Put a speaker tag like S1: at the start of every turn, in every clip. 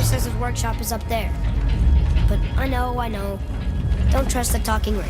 S1: says his workshop is up there. But I know. Don't trust the talking rain.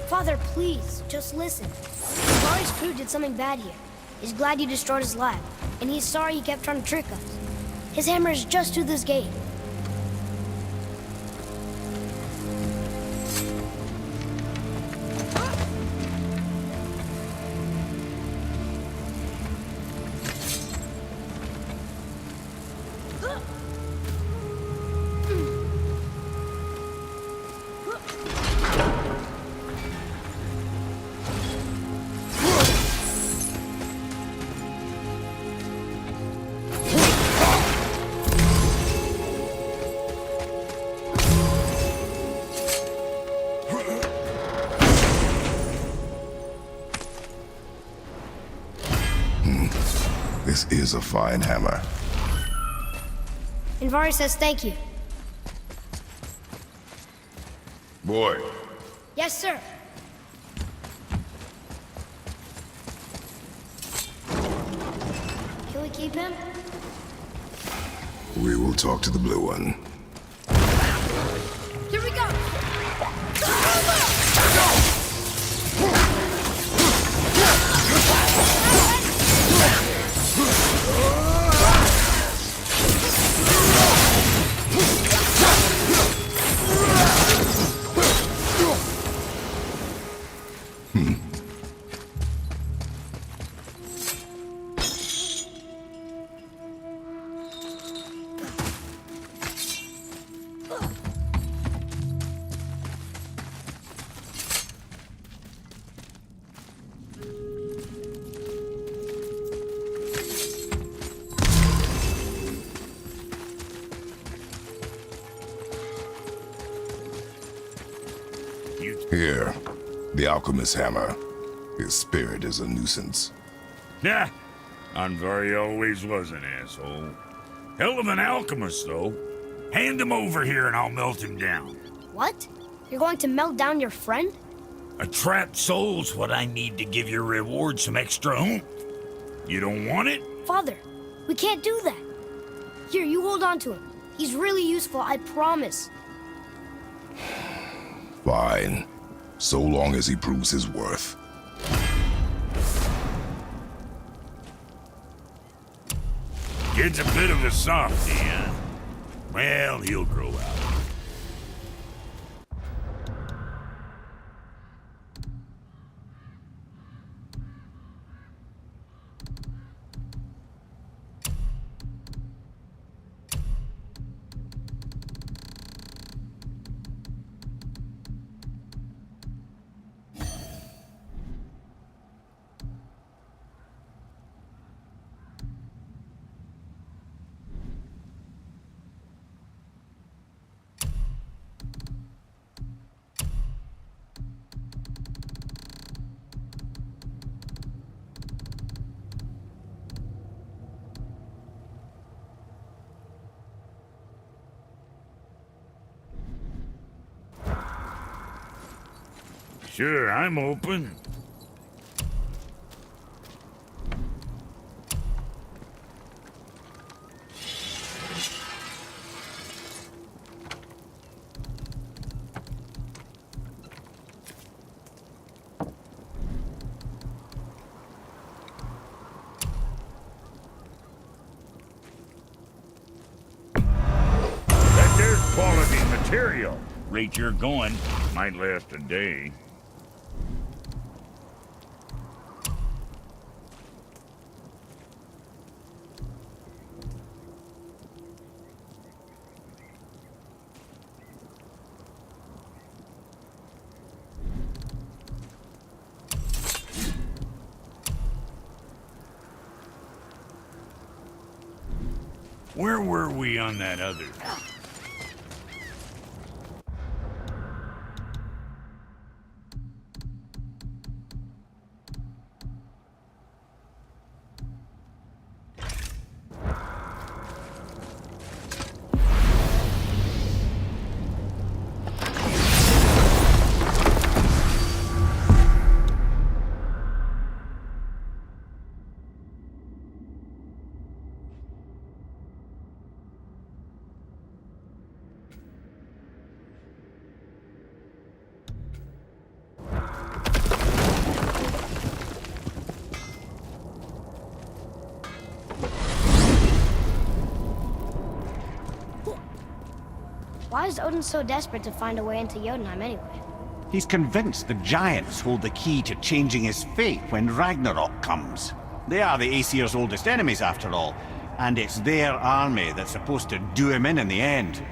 S1: Father, please, just listen. Mari's crew did something bad here. He's glad you destroyed his lab, and he's sorry he kept trying to trick us. His hammer is just through this gate.
S2: This is a fine hammer.
S1: Invari says thank you.
S2: Boy.
S1: Yes, sir. Can we keep him?
S2: We will talk to the blue one.
S1: Here we go!
S2: Here, the alchemist's hammer. His spirit is a nuisance.
S3: Yeah, Anvari always was an asshole. Hell of an alchemist, though. Hand him over here and I'll melt him down.
S1: What? You're going to melt down your friend?
S3: A trapped soul's what I need to give your reward some extra oomph. You don't want it?
S1: Father, we can't do that. Here, you hold on to him. He's really useful, I promise.
S2: Fine. So long as he proves his worth.
S3: Kid's a bit of a softie, huh? Well, he'll grow out. Sure, I'm open. That there's quality material. Rate you're going, might last a day. Where were we on that other?
S1: Why is Odin so desperate to find a way into Jotunheim anyway?
S4: He's convinced the giants hold the key to changing his fate when Ragnarok comes. They are the Aesir's oldest enemies, after all, and it's their army that's supposed to do him in the end.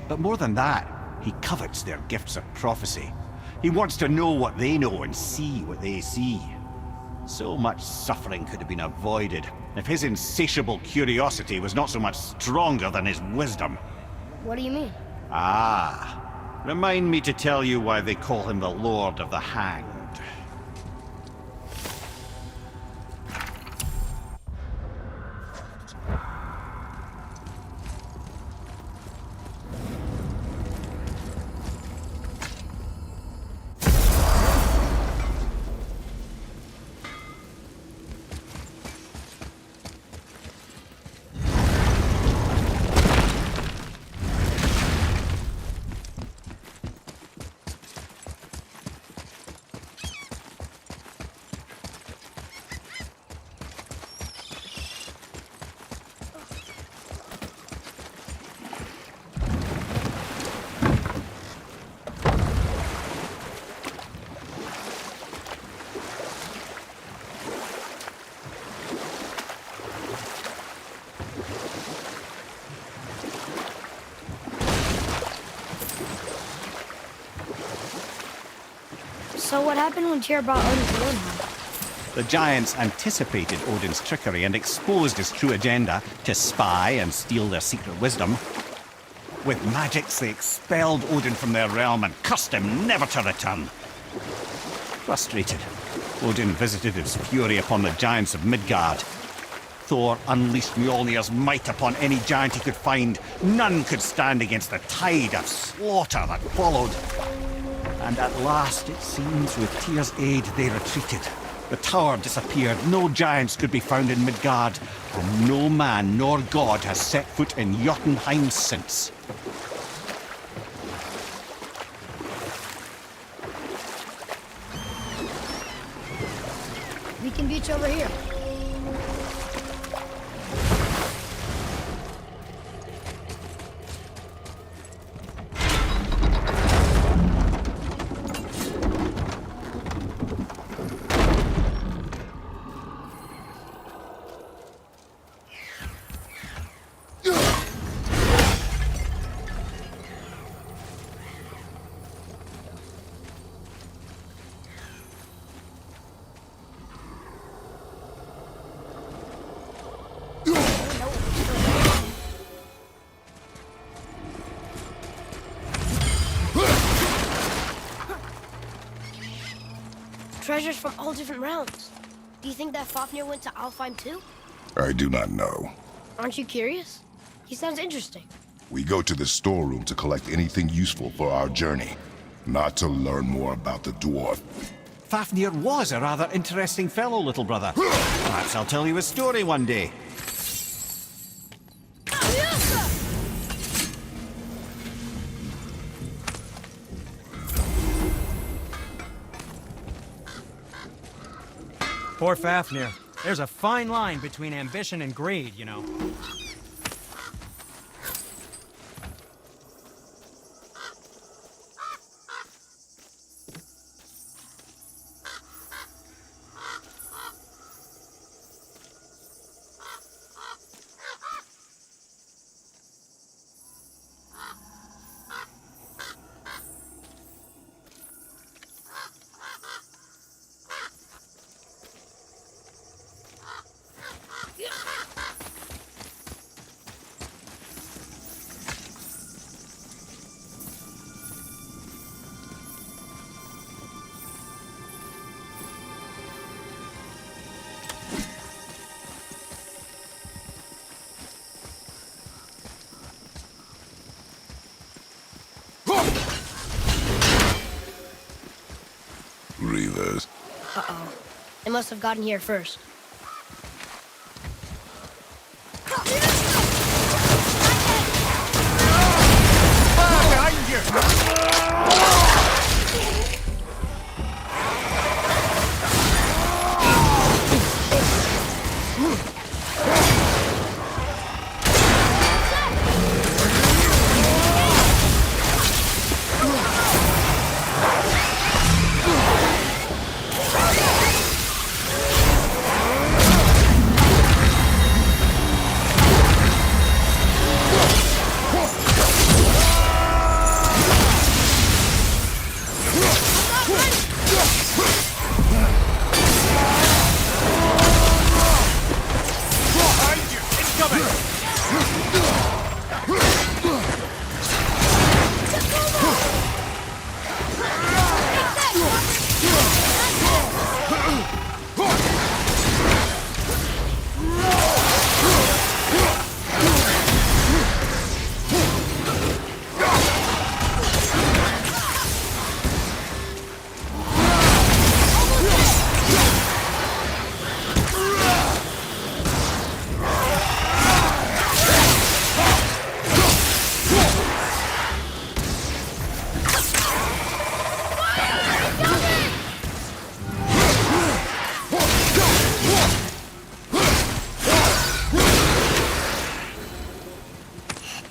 S4: But more than that, he covets their gifts of prophecy. He wants to know what they know and see what they see. So much suffering could have been avoided if his insatiable curiosity was not so much stronger than his wisdom.
S1: What do you mean?
S4: Ah, remind me to tell you why they call him the Lord of the Hanged.
S1: So what happened when Tyr brought Odin to Jotunheim?
S4: The giants anticipated Odin's trickery and exposed his true agenda to spy and steal their secret wisdom. With magics, they expelled Odin from their realm and cursed him never to return. Frustrated, Odin visited his fury upon the giants of Midgard. Thor unleashed Mjolnir's might upon any giant he could find. None could stand against the tide of slaughter that followed. And at last, it seems, with Tyr's aid, they retreated. The tower disappeared, no giants could be found in Midgard, and no man nor god has set foot in Jotunheim since.
S1: We can beach over here. treasures from all different realms. Do you think that Fafnir went to Alfheim too?
S2: I do not know.
S1: Aren't you curious? He sounds interesting.
S2: We go to the storeroom to collect anything useful for our journey, not to learn more about the dwarf.
S4: Fafnir was a rather interesting fellow, little brother. Perhaps I'll tell you a story one day.
S5: Poor Fafnir. There's a fine line between ambition and greed, you know.
S2: Reavers.
S1: Uh-oh. They must have gotten here first.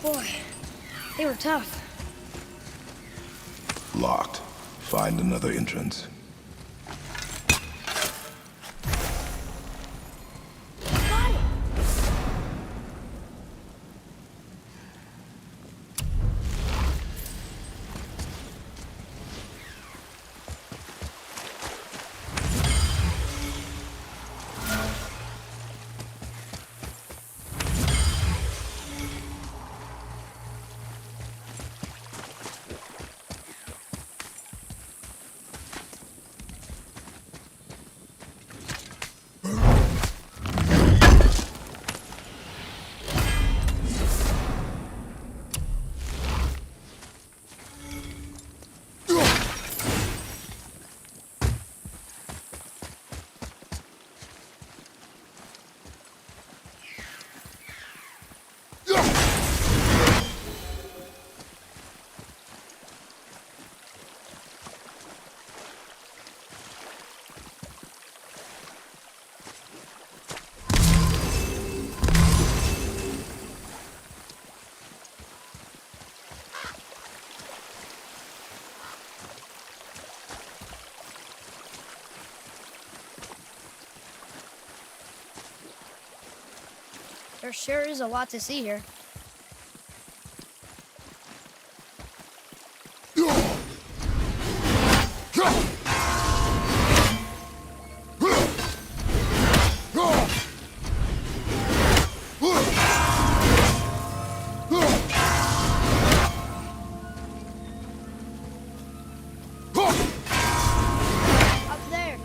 S1: Boy, they were tough.
S2: Locked. Find another entrance.
S1: Got it! There sure is a lot to see here. Up there.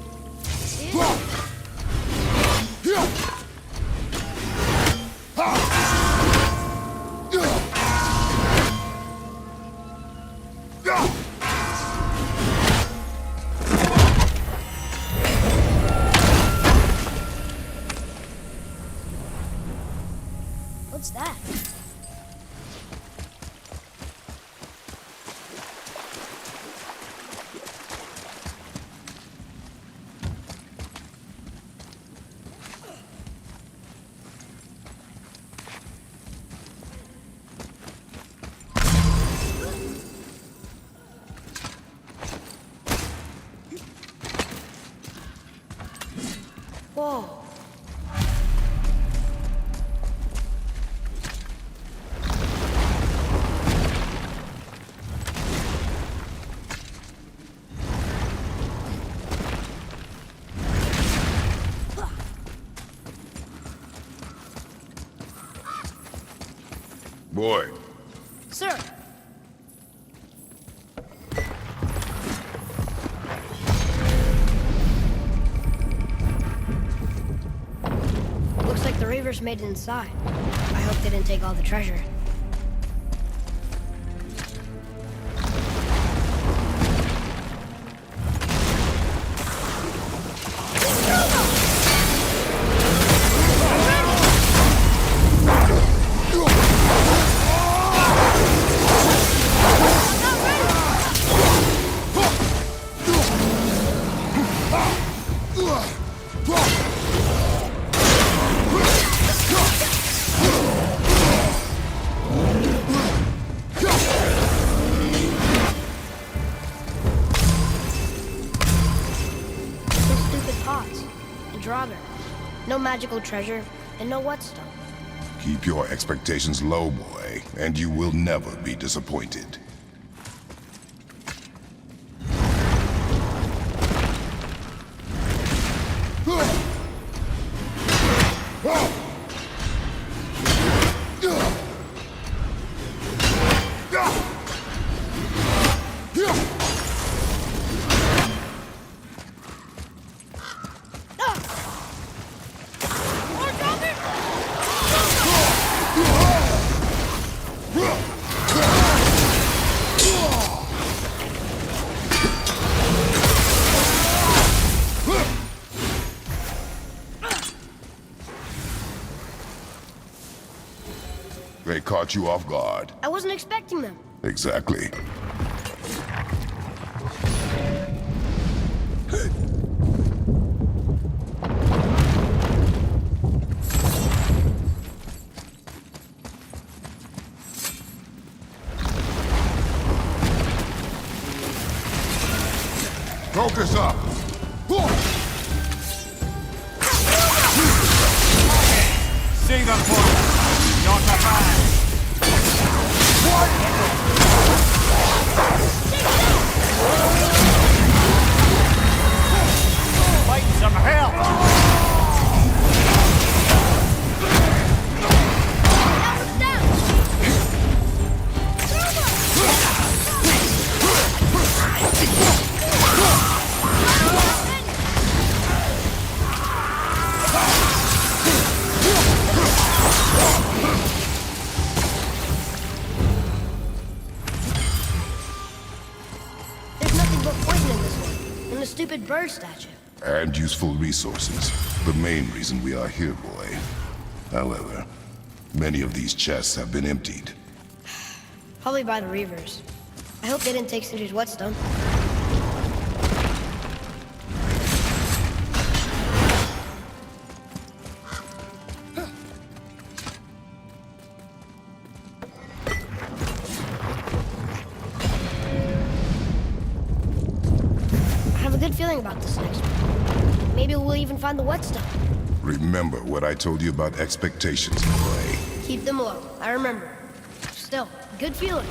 S1: What's that? Whoa.
S2: Boy,
S1: Sir, looks like the Reavers made it inside. I hope they didn't take all the treasure. No magical treasure, and no whetstone.
S2: keep your expectations low, boy, and you will never be disappointed. They caught you off guard.
S1: I wasn't expecting them.
S2: Exactly. Focus up!
S4: See them for not a bad. Fight some hell!
S1: There's nothing but poison in this one, and the stupid bird statue.
S2: And useful resources. The main reason we are here, boy. However, many of these chests have been emptied.
S1: Probably by the Reavers. I hope they didn't take Singer's whetstone. I have a good feeling about this next one. Maybe we'll even find the whetstone.
S2: Remember what I told you about expectations, boy.
S1: Keep them low. I remember. Still, good feeling.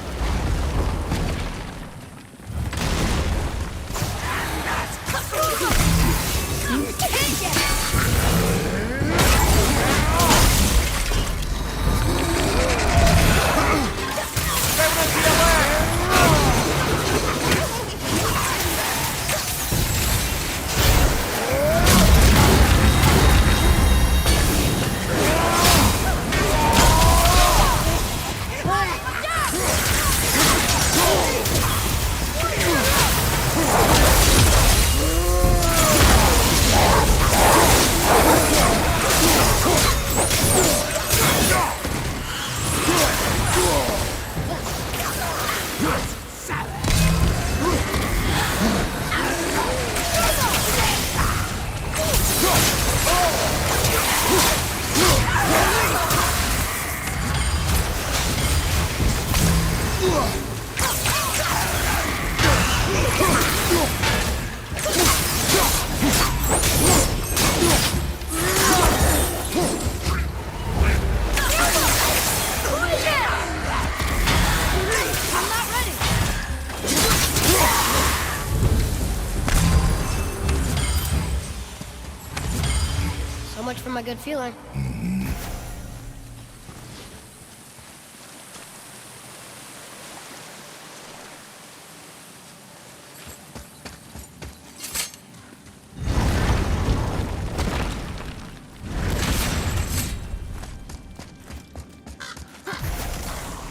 S1: from my good feeling.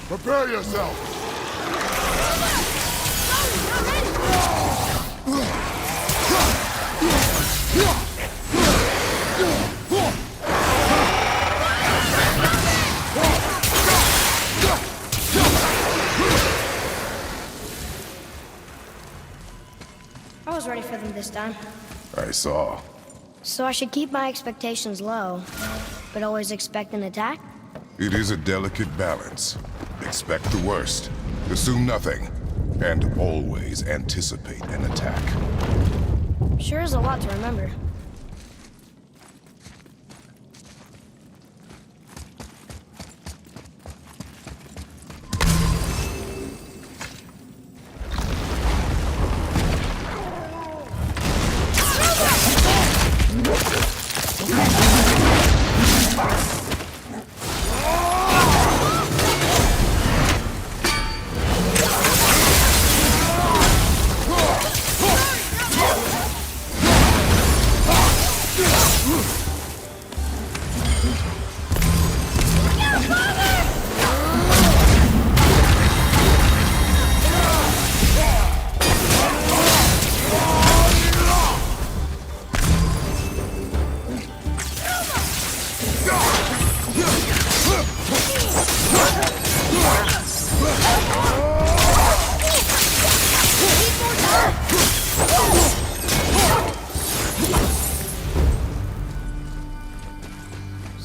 S2: Prepare yourself!
S1: I was ready for them this time.
S2: I saw.
S1: So I should keep my expectations low, but always expect an attack?
S2: It is a delicate balance. Expect the worst, assume nothing, and always anticipate an attack.
S1: Sure is a lot to remember.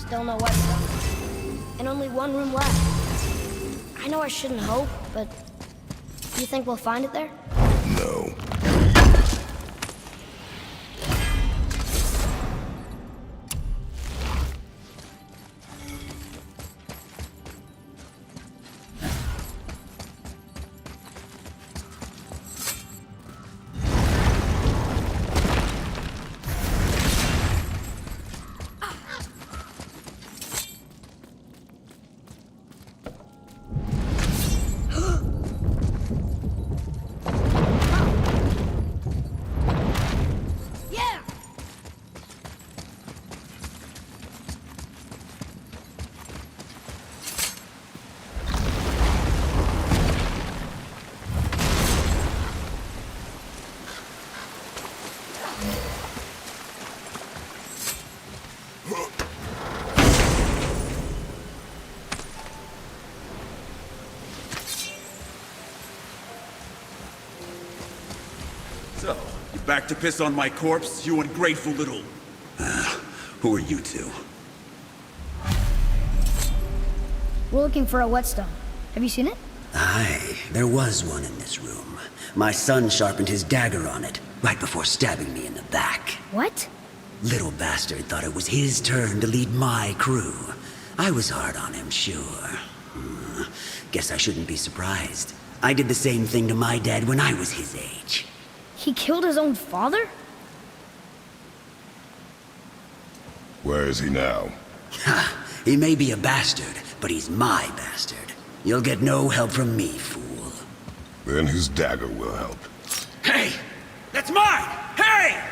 S1: Still no Whetstone. And only one room left. I know I shouldn't hope, but you think we'll find it there?
S2: No.
S6: So, you back to piss on my corpse, you ungrateful little... who are you two?
S1: We're looking for a Whetstone. Have you seen it?
S7: Aye, there was one in this room. My son sharpened his dagger on it, right before stabbing me in the back.
S1: What?
S7: Little bastard thought it was his turn to lead my crew. I was hard on him, sure. Guess I shouldn't be surprised. I did the same thing to my dad when I was his age.
S1: He killed his own father?
S2: Where is he now?
S7: Ha! He may be a bastard, but he's my bastard. You'll get no help from me, fool.
S2: Then his dagger will help.
S6: Hey! That's mine! Hey!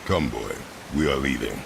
S2: Come, boy. We are leaving.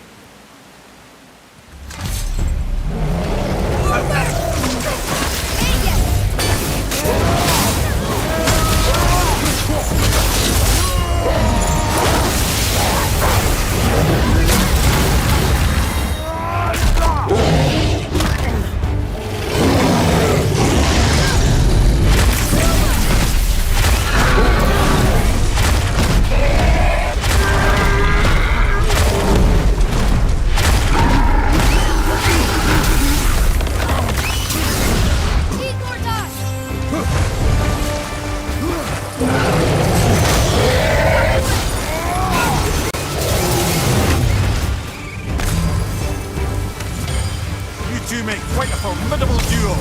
S4: You two make quite a formidable duo.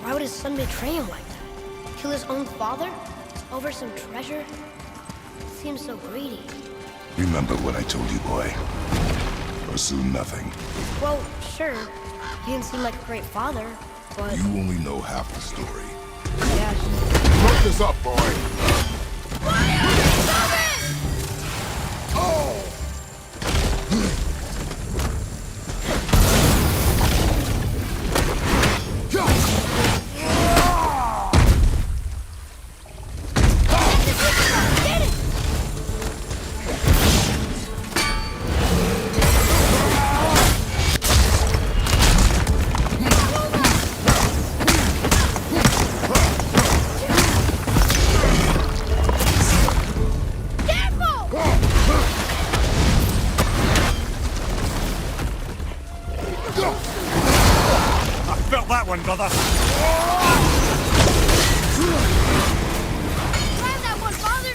S1: Why would his son betray him like that? Kill his own father? Over some treasure? Seems so greedy.
S2: Remember what I told you, boy. Pursue nothing.
S1: Well, sure. He didn't seem like a great father, but...
S2: You only know half the story.
S1: Yeah.
S2: Look this up, boy!
S4: Felt that one, brother.
S1: Grab that one, father!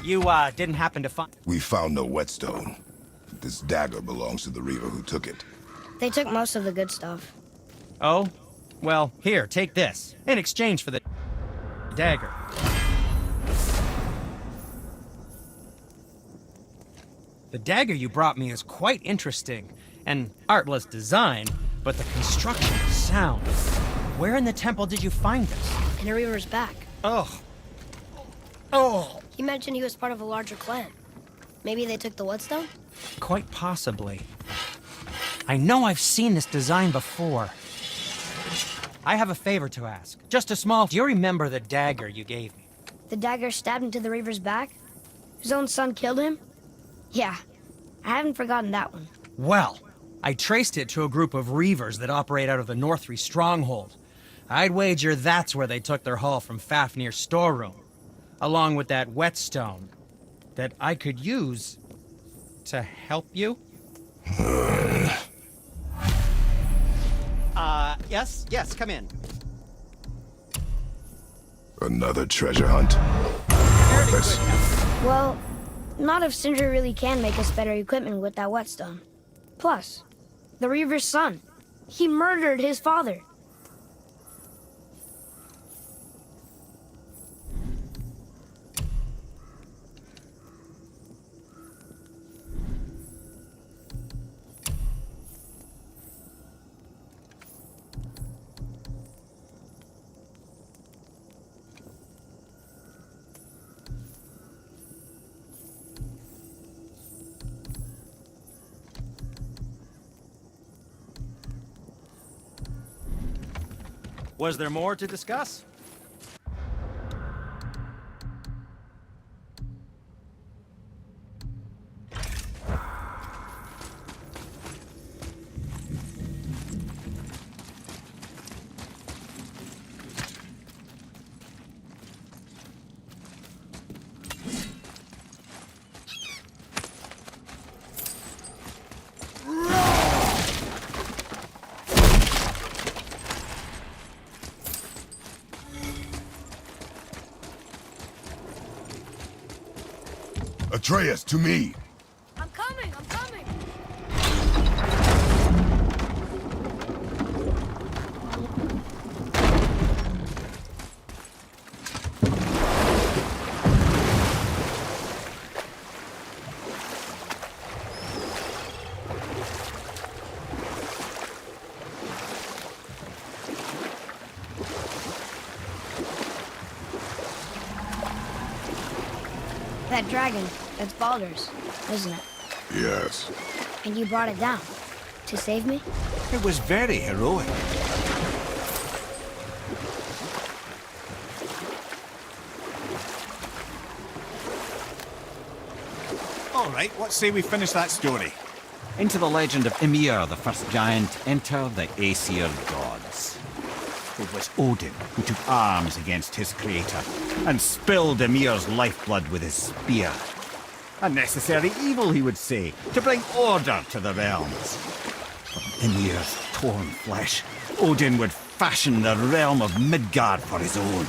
S5: You, didn't happen to find...
S2: We found no whetstone. This dagger belongs to the Reaver who took it.
S1: They took most of the good stuff.
S5: Oh? Well, here, take this. In exchange for the dagger. The dagger you brought me is quite interesting. An artless design, but the construction is sound. Where in the temple did you find this?
S1: In a Reaver's back.
S5: Oh. Oh.
S1: He mentioned he was part of a larger clan. Maybe they took the whetstone?
S5: Quite possibly. I know I've seen this design before. I have a favor to ask. Just a small... Do you remember the dagger you gave me?
S1: The dagger stabbed into the Reaver's back? His own son killed him? Yeah, I haven't forgotten that one.
S5: Well, I traced it to a group of Reavers that operate out of the Northree stronghold. I'd wager that's where they took their haul from Fafnir's storeroom, along with that whetstone that I could use to help you.
S4: Yes, come in.
S2: Another treasure hunt? This.
S1: Well, not if Sindri really can make us better equipment with that whetstone. Plus, the Reaver's son. He murdered his father.
S5: Was there more to discuss?
S2: Atreus, to me!
S1: I'm coming! that dragon. That's Baldur's, isn't it?
S2: Yes.
S1: And you brought it down. To save me?
S4: It was very heroic. All right, let's say we finish that story. Into the legend of Ymir, the first giant, enter the Aesir gods. It was Odin who took arms against his creator and spilled Ymir's lifeblood with his spear. A necessary evil, he would say, to bring order to the realms. From Ymir's torn flesh, Odin would fashion the realm of Midgard for his own.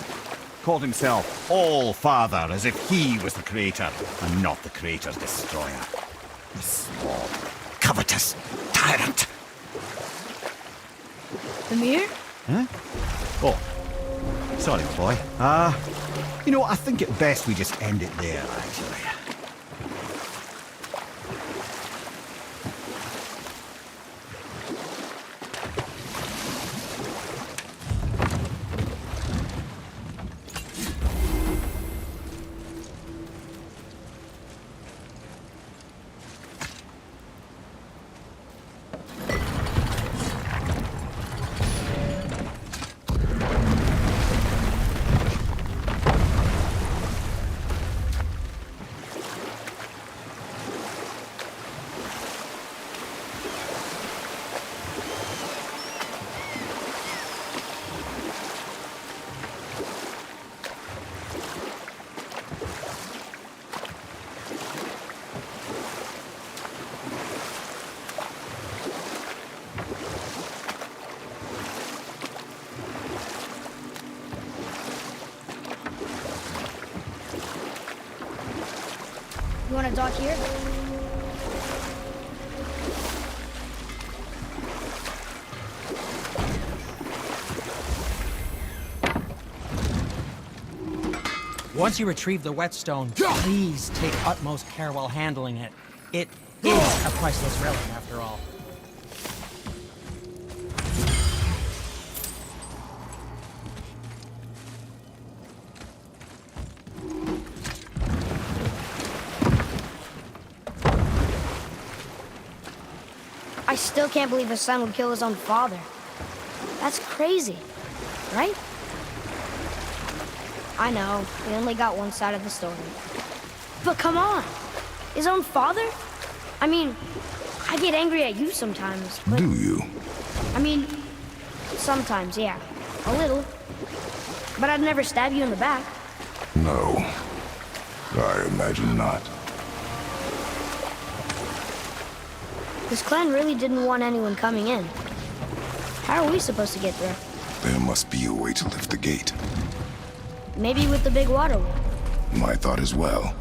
S4: Called himself All-Father, as if he was the creator and not the creator's destroyer. A small, covetous tyrant.
S1: Ymir?
S4: Huh? Oh, sorry, boy. You know, I think it best we just end it there, actually.
S1: You want to dock here?
S5: Once you retrieve the whetstone, please take utmost care while handling it. It is a priceless relic, after all.
S1: I still can't believe his son would kill his own father. That's crazy, right? I know, we only got one side of the story. But come on, his own father? I mean, I get angry at you sometimes, but...
S2: Do you?
S1: I mean, sometimes, yeah, a little. But I'd never stab you in the back.
S2: No. I imagine not.
S1: This clan really didn't want anyone coming in. How are we supposed to get through?
S2: There must be a way to lift the gate.
S1: Maybe with the big water wheel.
S2: My thought as well.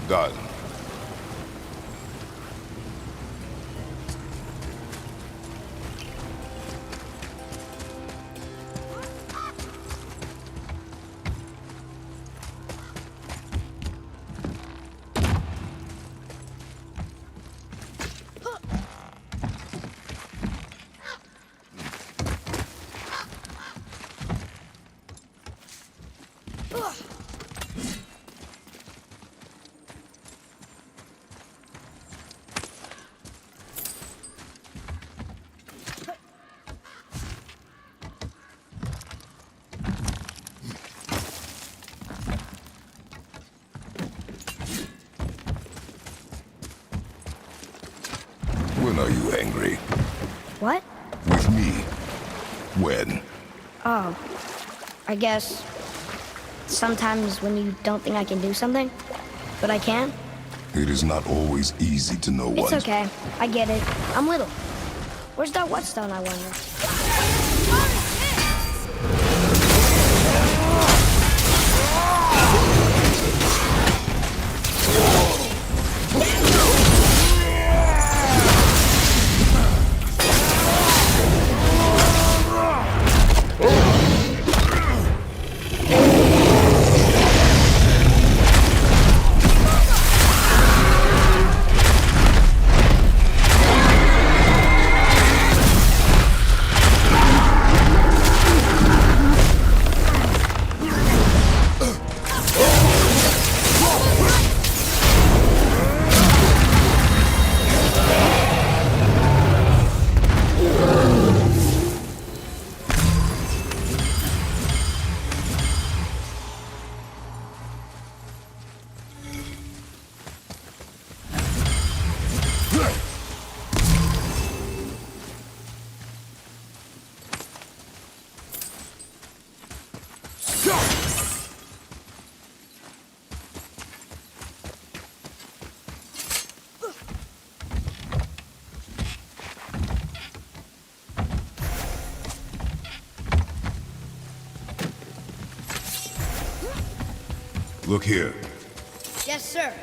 S2: Done. When are you angry?
S1: What?
S2: With me? When?
S1: Oh, I guess sometimes when you don't think I can do something, but I can.
S2: It is not always easy to know
S1: It's
S2: what...
S1: okay. I get it. I'm little. Where's that whetstone, I wonder?
S2: Look here.
S1: Yes, sir.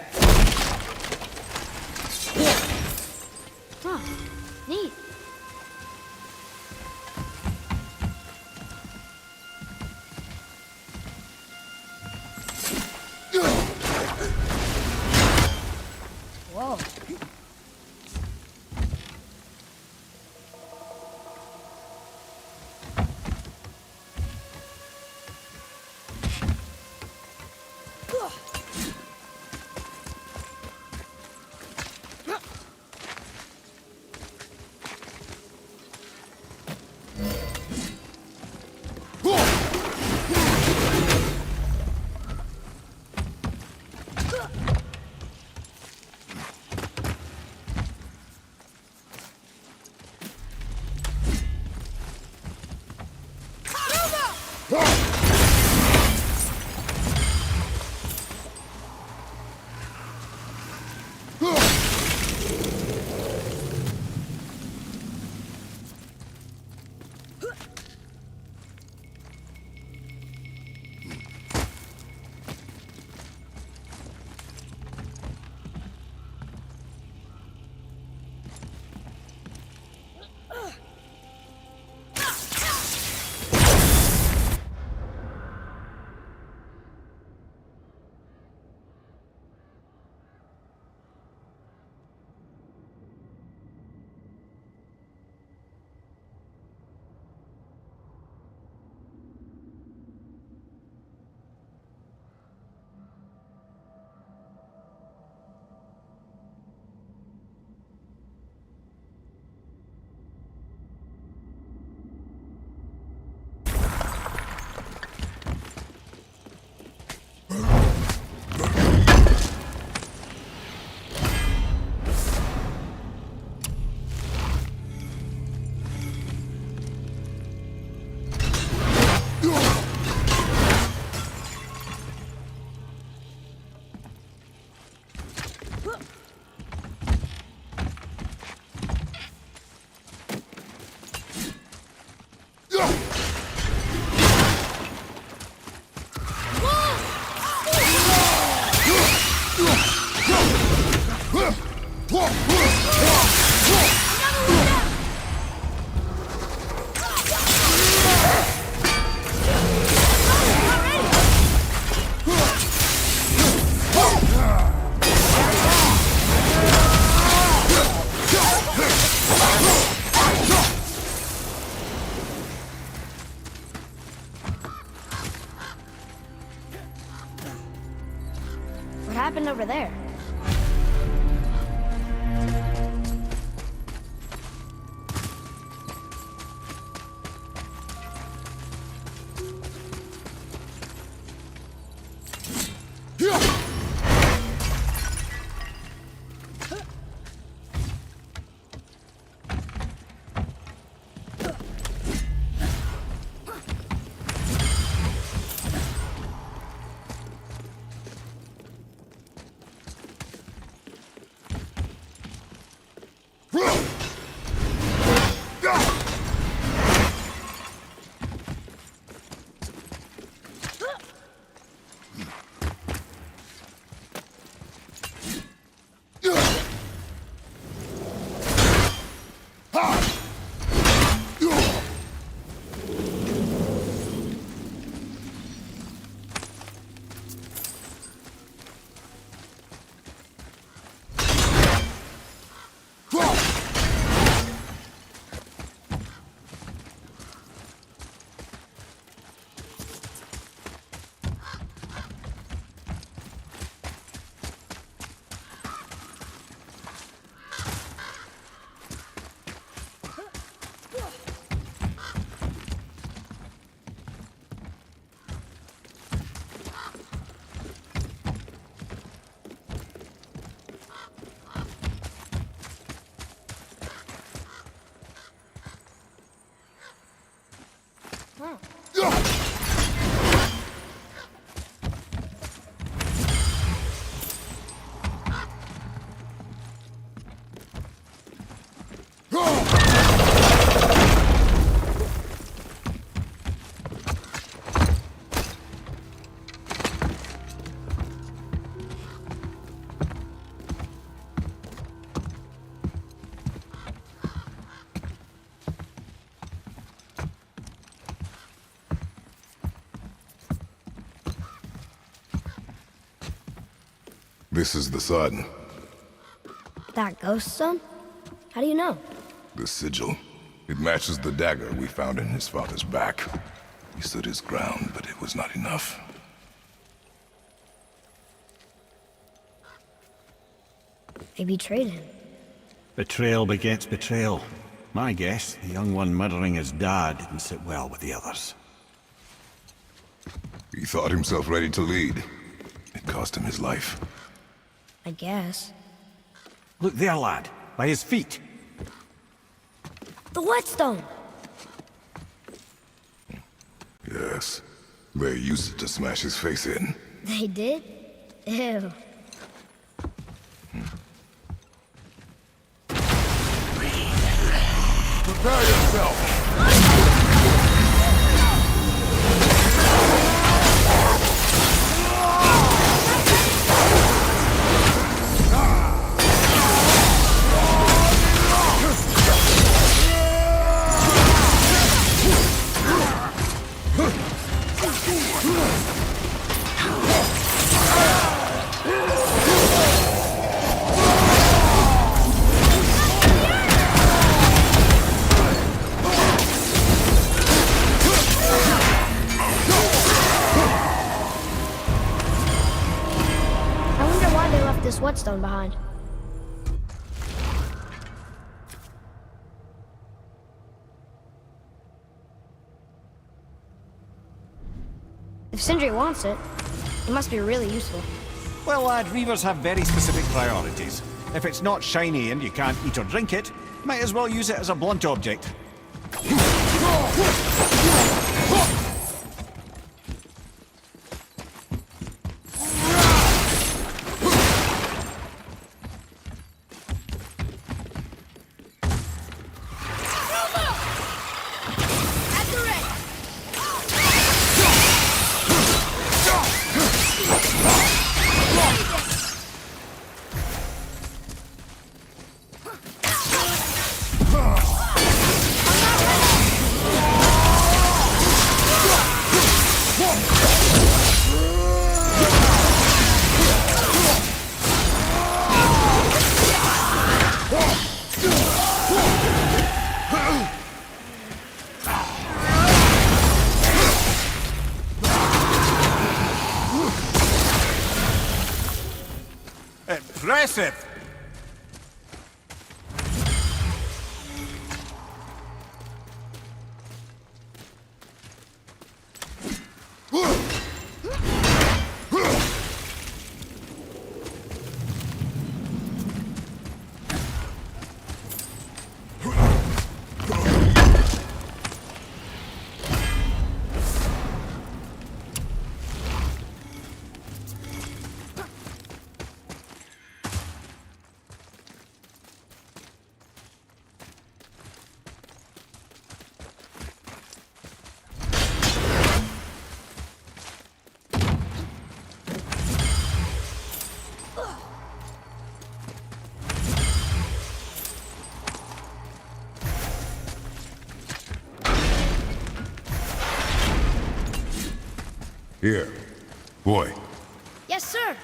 S1: Huh. Neat. Whoa. happened over there?
S2: This is the sun.
S1: That ghost stone? How do you know?
S2: The sigil. It matches the dagger we found in his father's back. He stood his ground, but it was not enough.
S1: They betrayed him.
S4: Betrayal begets betrayal. My guess, the young one murdering his dad didn't sit well with the others.
S2: He thought himself ready to lead. It cost him his life.
S1: I guess.
S4: Look there, lad. By his feet.
S1: The whetstone!
S2: Yes. They used it to smash his face in.
S1: They did? Ew.
S2: Prepare yourself!
S1: This whetstone behind. If Sindri wants it, it must be really useful.
S4: Well, lad, reavers have very specific priorities. If it's not shiny and you can't eat or drink it, might as well use it as a blunt object. Impressive!
S2: Here. Boy.
S1: Yes, sir.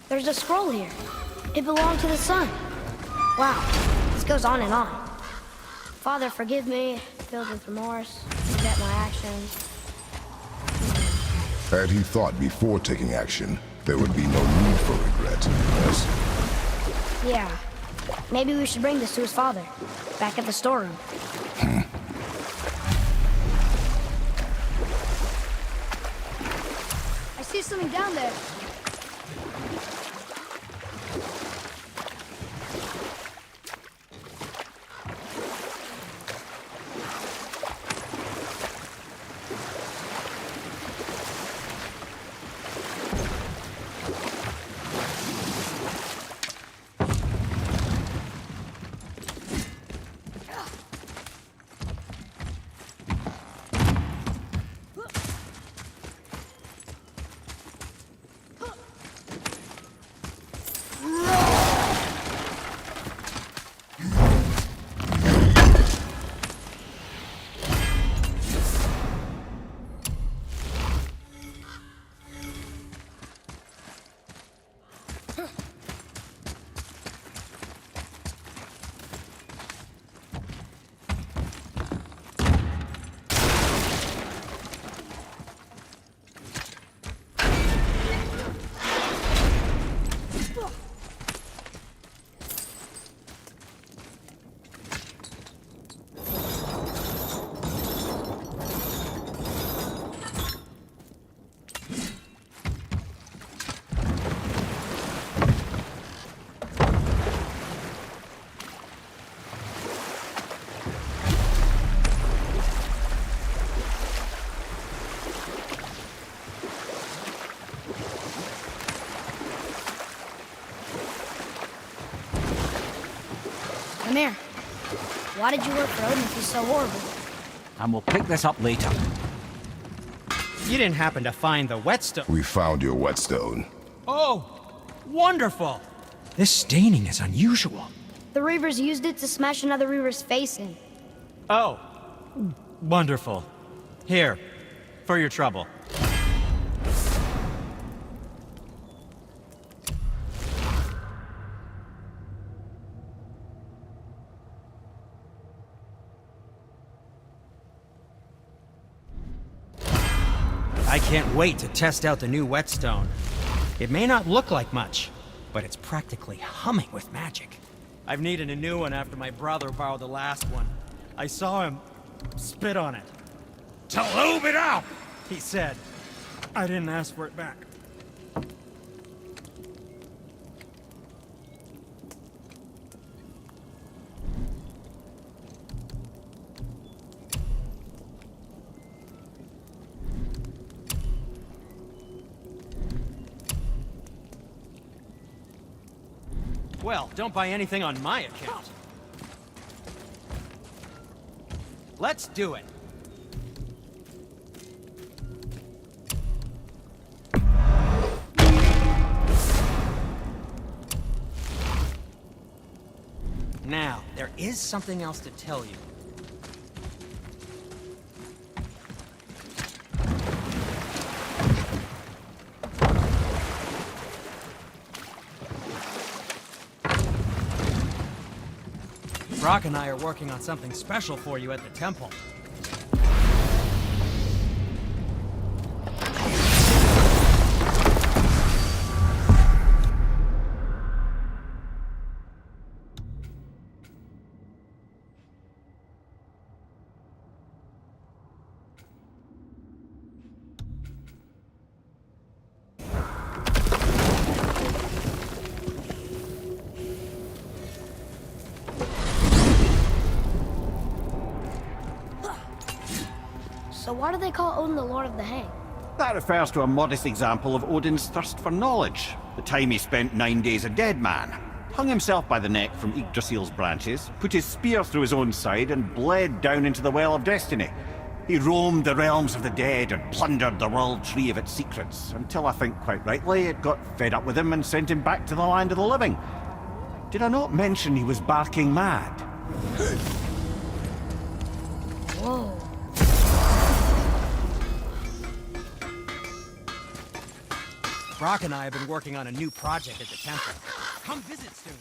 S1: There's a scroll here. It belonged to the sun. Wow, this goes on and on. Father, forgive me, filled with remorse, forget my actions.
S2: Had he thought before taking action, there would be no need for regret, yes?
S1: Yeah, maybe we should bring this to his father, back at the storeroom. I see something down there. Come here. Why did you work for Odin if he's so horrible?
S4: And we'll pick this up later.
S5: You didn't happen to find the whetstone?
S2: We found your whetstone.
S5: Oh, wonderful! This staining is unusual.
S1: The Reavers used it to smash another Reaver's face in.
S5: Oh, wonderful. Here, for your trouble. I can't wait to test out the new whetstone. It may not look like much, but it's practically humming with magic. I've needed a new one after my brother borrowed the last one. I saw him spit on it.
S3: To lube it up!
S5: He said. I didn't ask for it back. Well, don't buy anything on my account. Let's do it. Now, there is something else to tell you. Brock and I are working on something special for you at the temple.
S1: So why do they call Odin the Lord of the Hang?
S4: That refers to a modest example of Odin's thirst for knowledge. The time he spent 9 days a dead man. Hung himself by the neck from Yggdrasil's branches, put his spear through his own side, and bled down into the Well of Destiny. He roamed the realms of the dead and plundered the World Tree of its secrets, until I think quite rightly it got fed up with him and sent him back to the land of the living. Did I not mention he was barking mad?
S1: Whoa.
S5: Brock and I have been working on a new project at the temple. Come visit soon.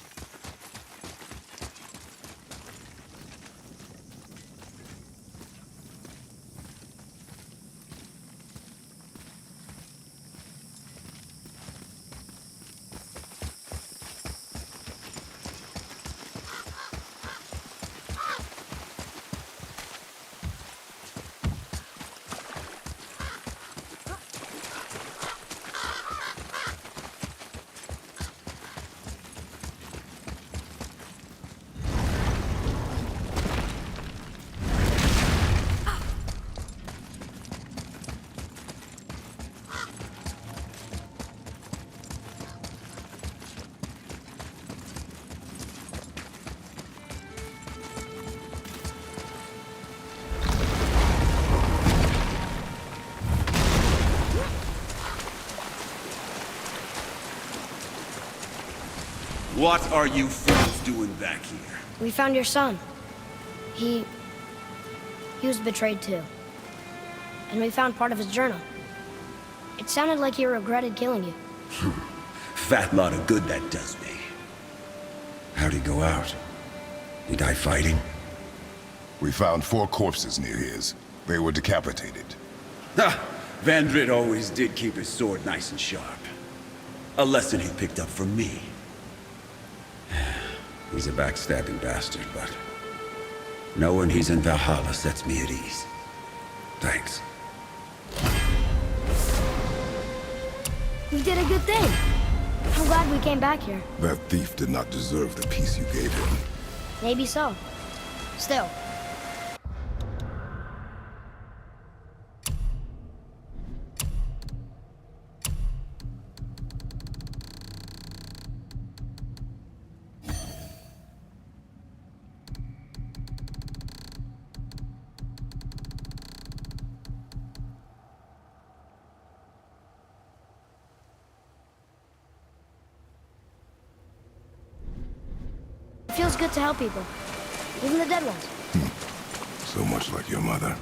S6: What are you fools doing back here?
S1: We found your son. He was betrayed too. And we found part of his journal. It sounded like he regretted killing you.
S6: Fat lot of good that does me.
S2: How'd he go out? He die fighting? We found 4 corpses near his. They were decapitated.
S6: Ha! Vandrit always did keep his sword nice and sharp. A lesson he picked up from me. He's a backstabbing bastard, but knowing he's in Valhalla sets me at ease. Thanks.
S1: We did a good thing. I'm glad we came back here.
S2: That thief did not deserve the peace you gave him.
S1: Maybe so. Still. It feels good to help people. Even the dead ones.
S2: So much like your mother.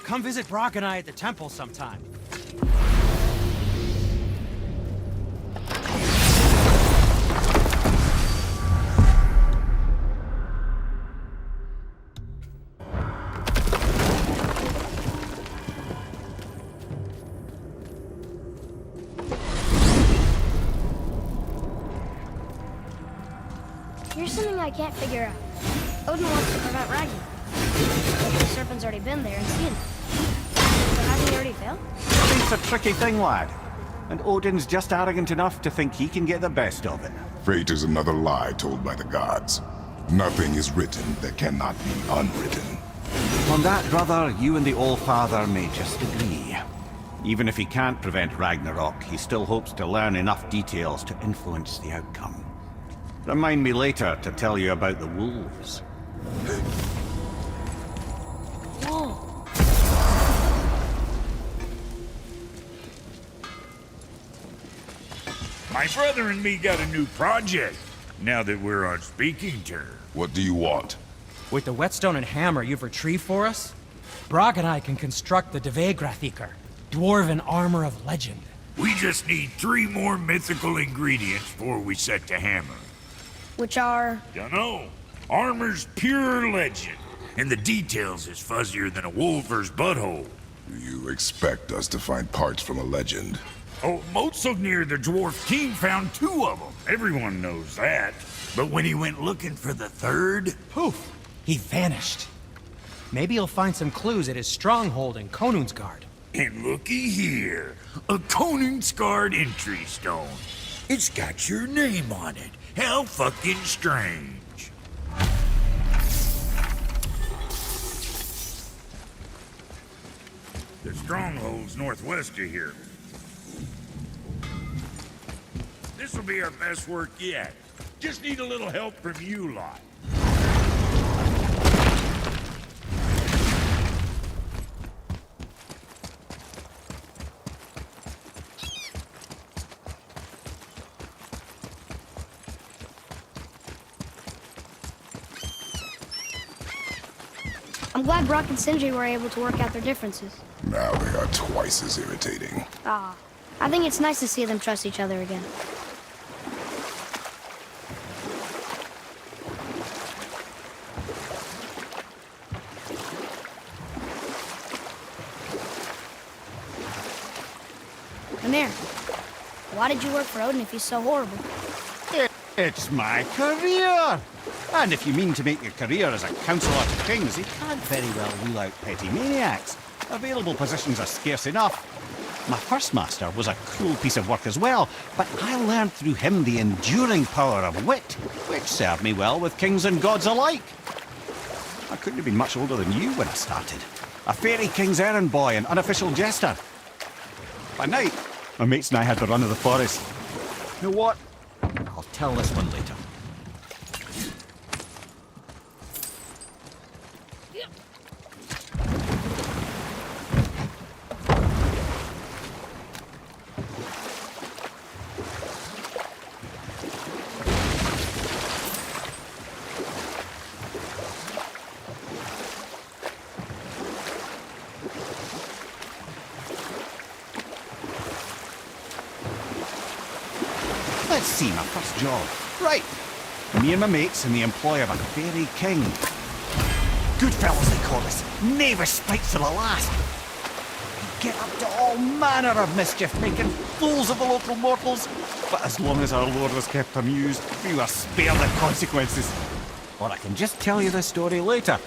S5: Come visit Brock and I at the temple sometime.
S1: Here's something I can't figure out. Odin wants to prevent Ragnarok. The serpent's already been there and seen it. So hasn't he already failed?
S4: It's a tricky thing, lad. And Odin's just arrogant enough to think he can get the best of it.
S2: Fate is another lie told by the gods. Nothing is written that cannot be unwritten.
S4: On that, brother, you and the All-Father may just agree. Even if he can't prevent Ragnarok, he still hopes to learn enough details to influence the outcome. Remind me later to tell you about the wolves.
S1: Whoa.
S3: My brother and me got a new project, now that we're on speaking terms.
S2: What do you want?
S5: With the whetstone and hammer you've retrieved for us, Brock and I can construct the Dvegrathikar, dwarven armor of legend.
S3: We just need 3 more mythical ingredients before we set to hammer.
S1: Which are...
S3: Dunno. Armor's pure legend, and the details is fuzzier than a wolver's butthole.
S2: You expect us to find parts from a legend?
S3: Oh, Motsognir, the dwarf king, found 2 of them. Everyone knows that. But when he went looking for the 3rd...
S5: Poof! He vanished. Maybe he'll find some clues at his stronghold in Konunsgard.
S3: And looky here, a Koningsgard entry stone. It's got your name on it. How fucking strange. The stronghold's northwest of here. This'll be our best work yet. Just need a little help from you lot.
S1: I'm glad Brock and Sindri were able to work out their differences.
S2: Now they are twice as irritating.
S1: Ah, I think it's nice to see them trust each other again. Come here. Why did you work for Odin if he's so horrible?
S4: It's my career! And if you mean to make your career as a councillor to kings, you can't very well rule out petty maniacs. Available positions are scarce enough. My first master was a cruel piece of work as well, but I learned through him the enduring power of wit, which served me well with kings and gods alike. I couldn't have been much older than you when I started. A fairy king's errand boy and unofficial jester. By night, my mates and I had the run of the forest. You know what? I'll tell this one later. Let's see, my first job. Right. Me and my mates in the employ of a fairy king. Good fellows, they call us. Knavish spikes to the last. We get up to all manner of mischief, making fools of the local mortals. But as long as our lord was kept amused, we were spared the consequences. Or I can just tell you the story later.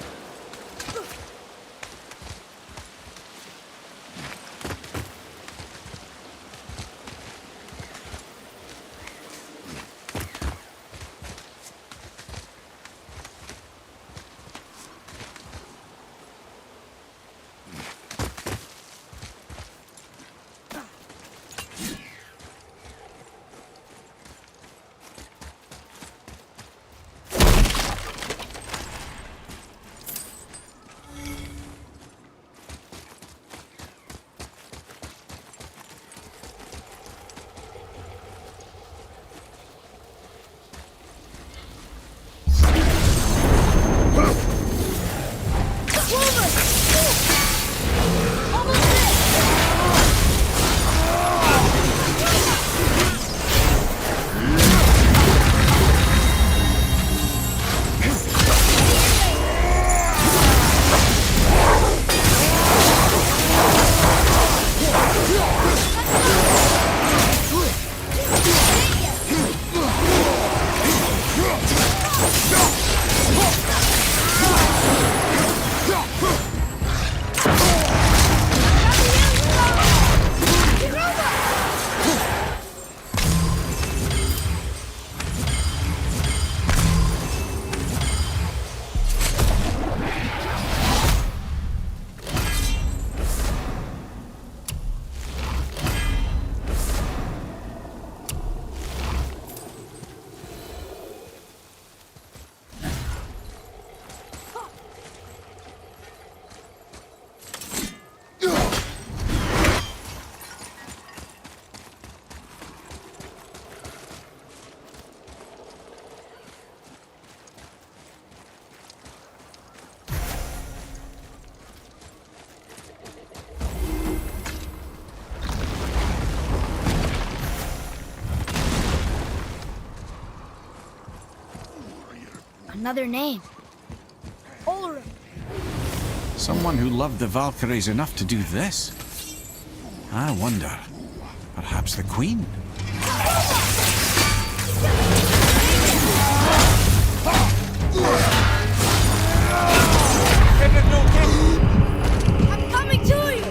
S1: Another name. Ulrich.
S4: Someone who loved the Valkyries enough to do this? I wonder. Perhaps the Queen?
S1: I'm coming to you!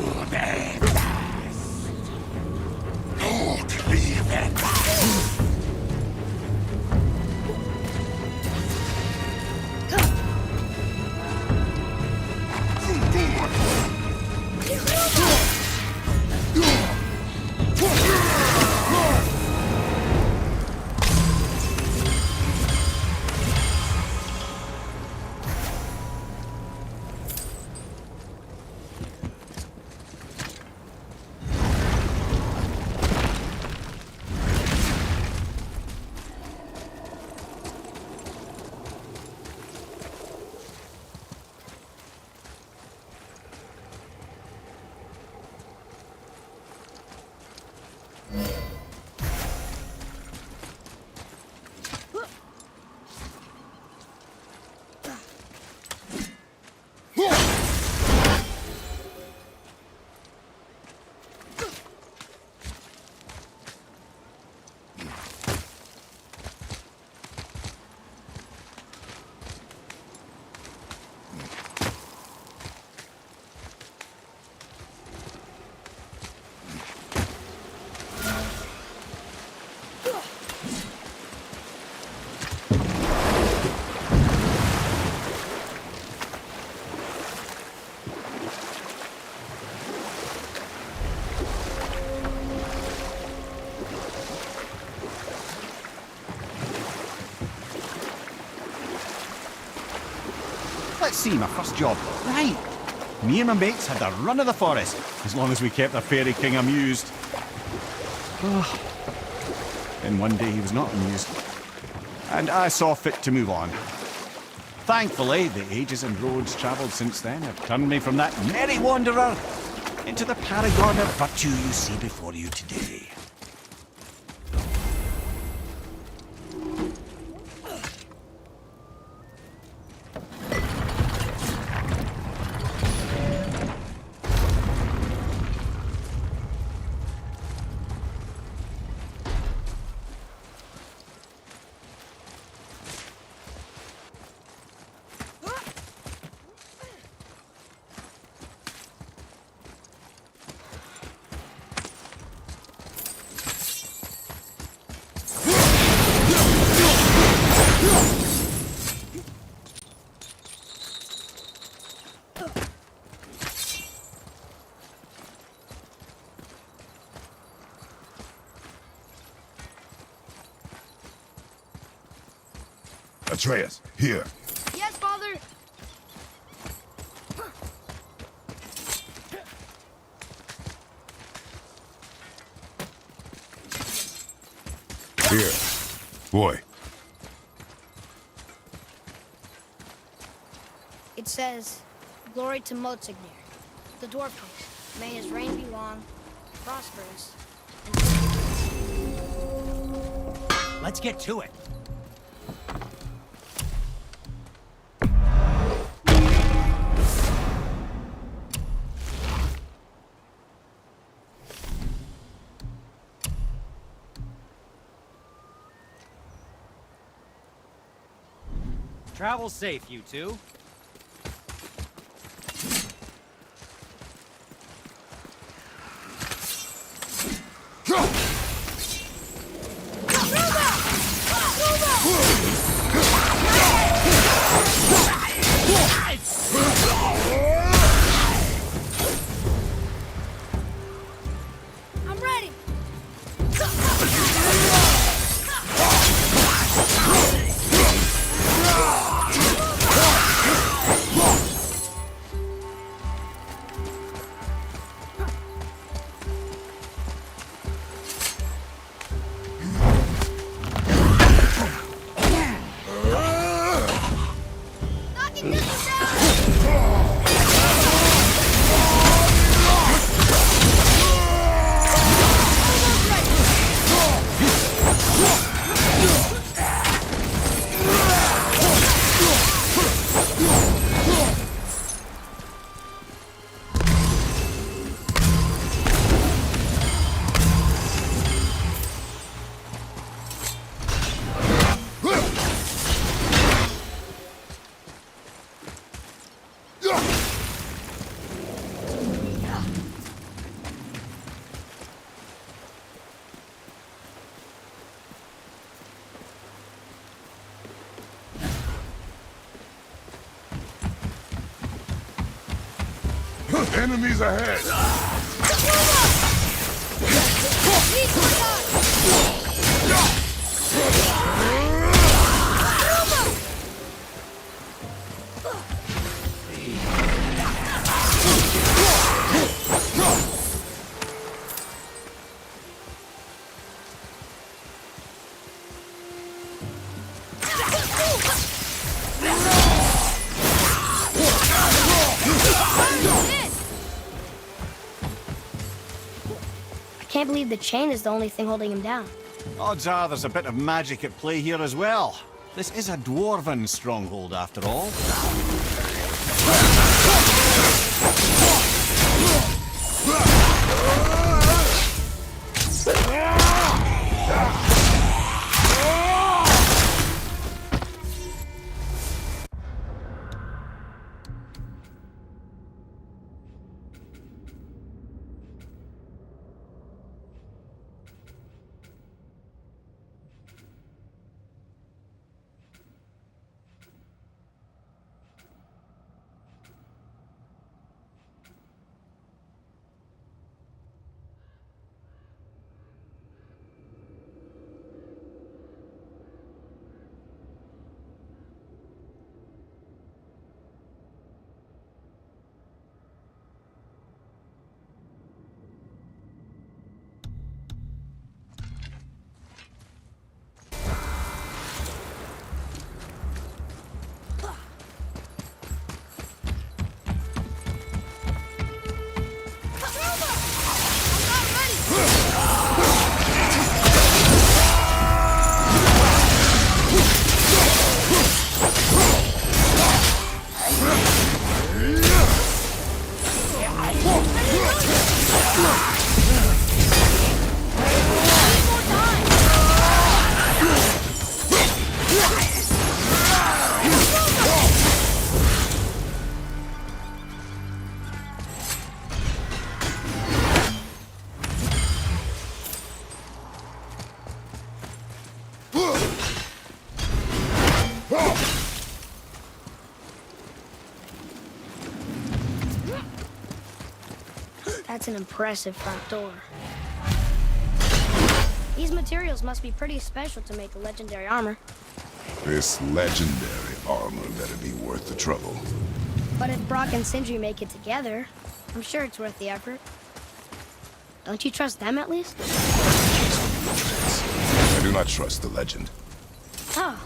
S1: You're back!
S4: Let's see, my first job. Right. Me and my mates had the run of the forest, as long as we kept the Fairy King amused. Then one day he was not amused, and I saw fit to move on. Thankfully, the ages and roads travelled since then have turned me from that merry wanderer into the paragon of virtue you see before you today.
S2: Atreus, here.
S1: Yes, Father!
S2: Here. Boy.
S1: It says, "Glory to Motsignir, the Dwarf King. May his reign be long, prosperous, and..."
S5: Let's get to it. Travel safe, you two.
S2: Enemies ahead!
S1: I can't believe the chain is the only thing holding him down.
S4: Odds are there's a bit of magic at play here as well. This is a dwarven stronghold, after all.
S1: That's an impressive front door. These materials must be pretty special to make a legendary armor.
S2: This legendary armor better be worth the trouble.
S1: But if Brock and Sindri make it together, I'm sure it's worth the effort. Don't you trust them at least?
S2: I do not trust the legend.
S1: Oh.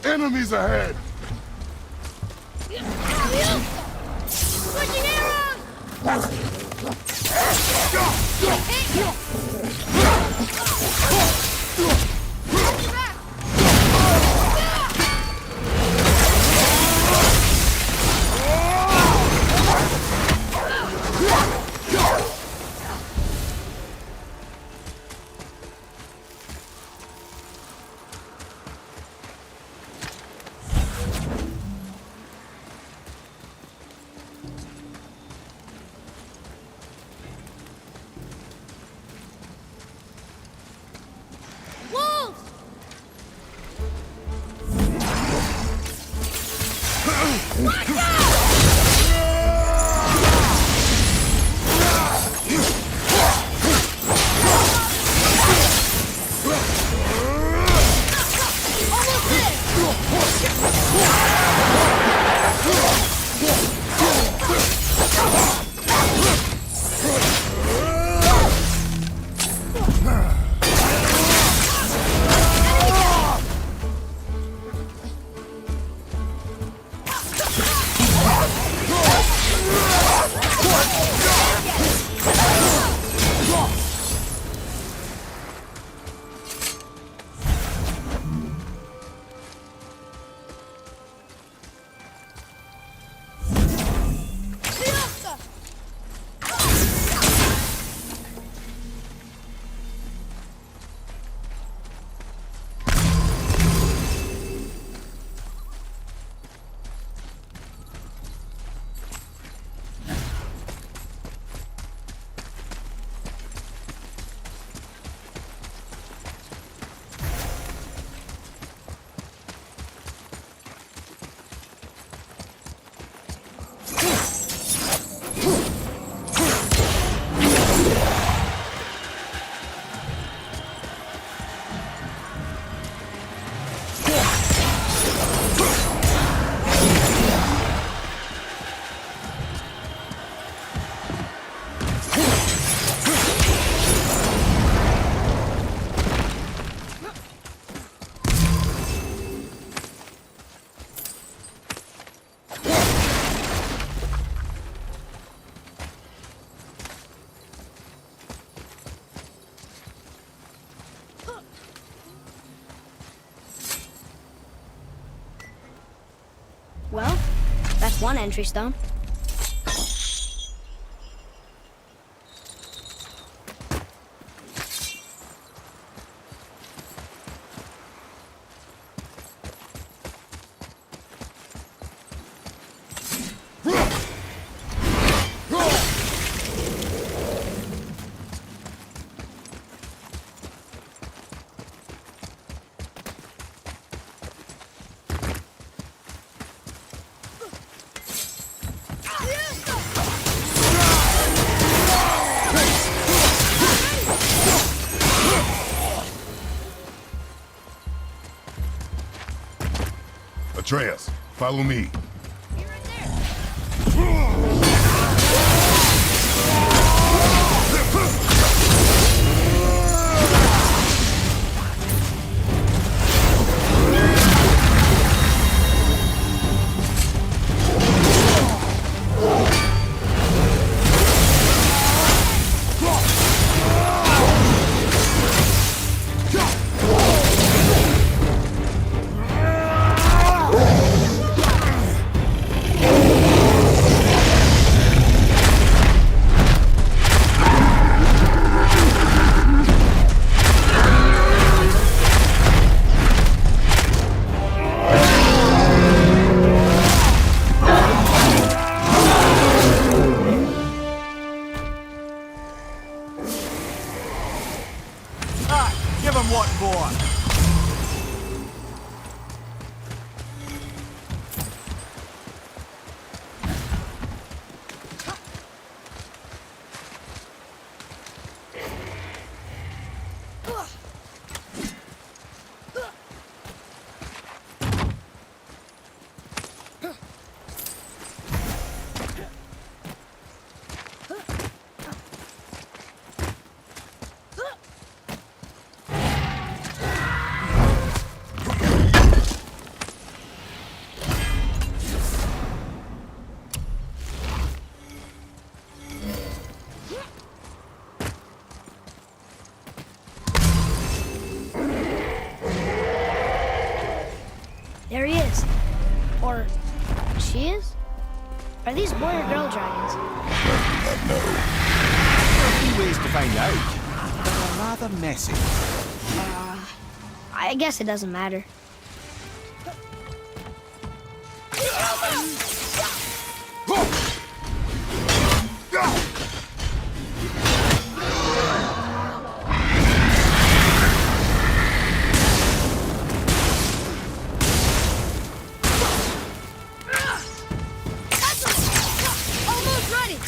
S2: Enemies ahead!
S1: Switching arrows! Well, that's one entry stone.
S2: Atreus, follow me.
S4: Give him what for?
S1: There he is. Or she is? Are these boy or girl dragons?
S2: No.
S4: There are a few ways to find out, but they're rather messy.
S1: I guess it doesn't matter.
S8: Almost ready!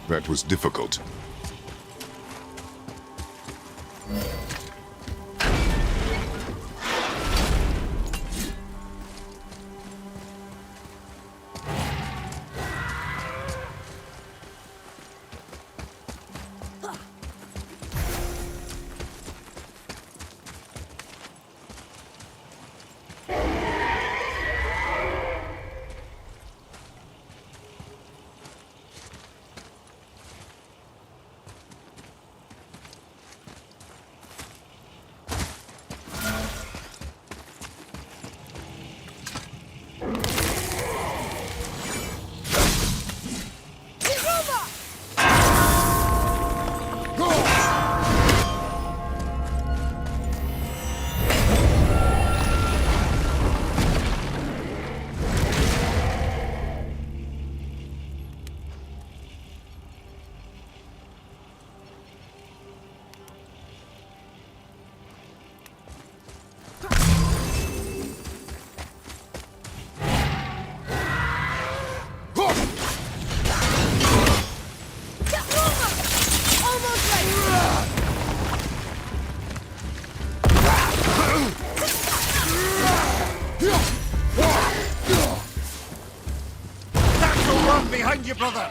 S2: That was difficult.
S4: Storm behind you, brother!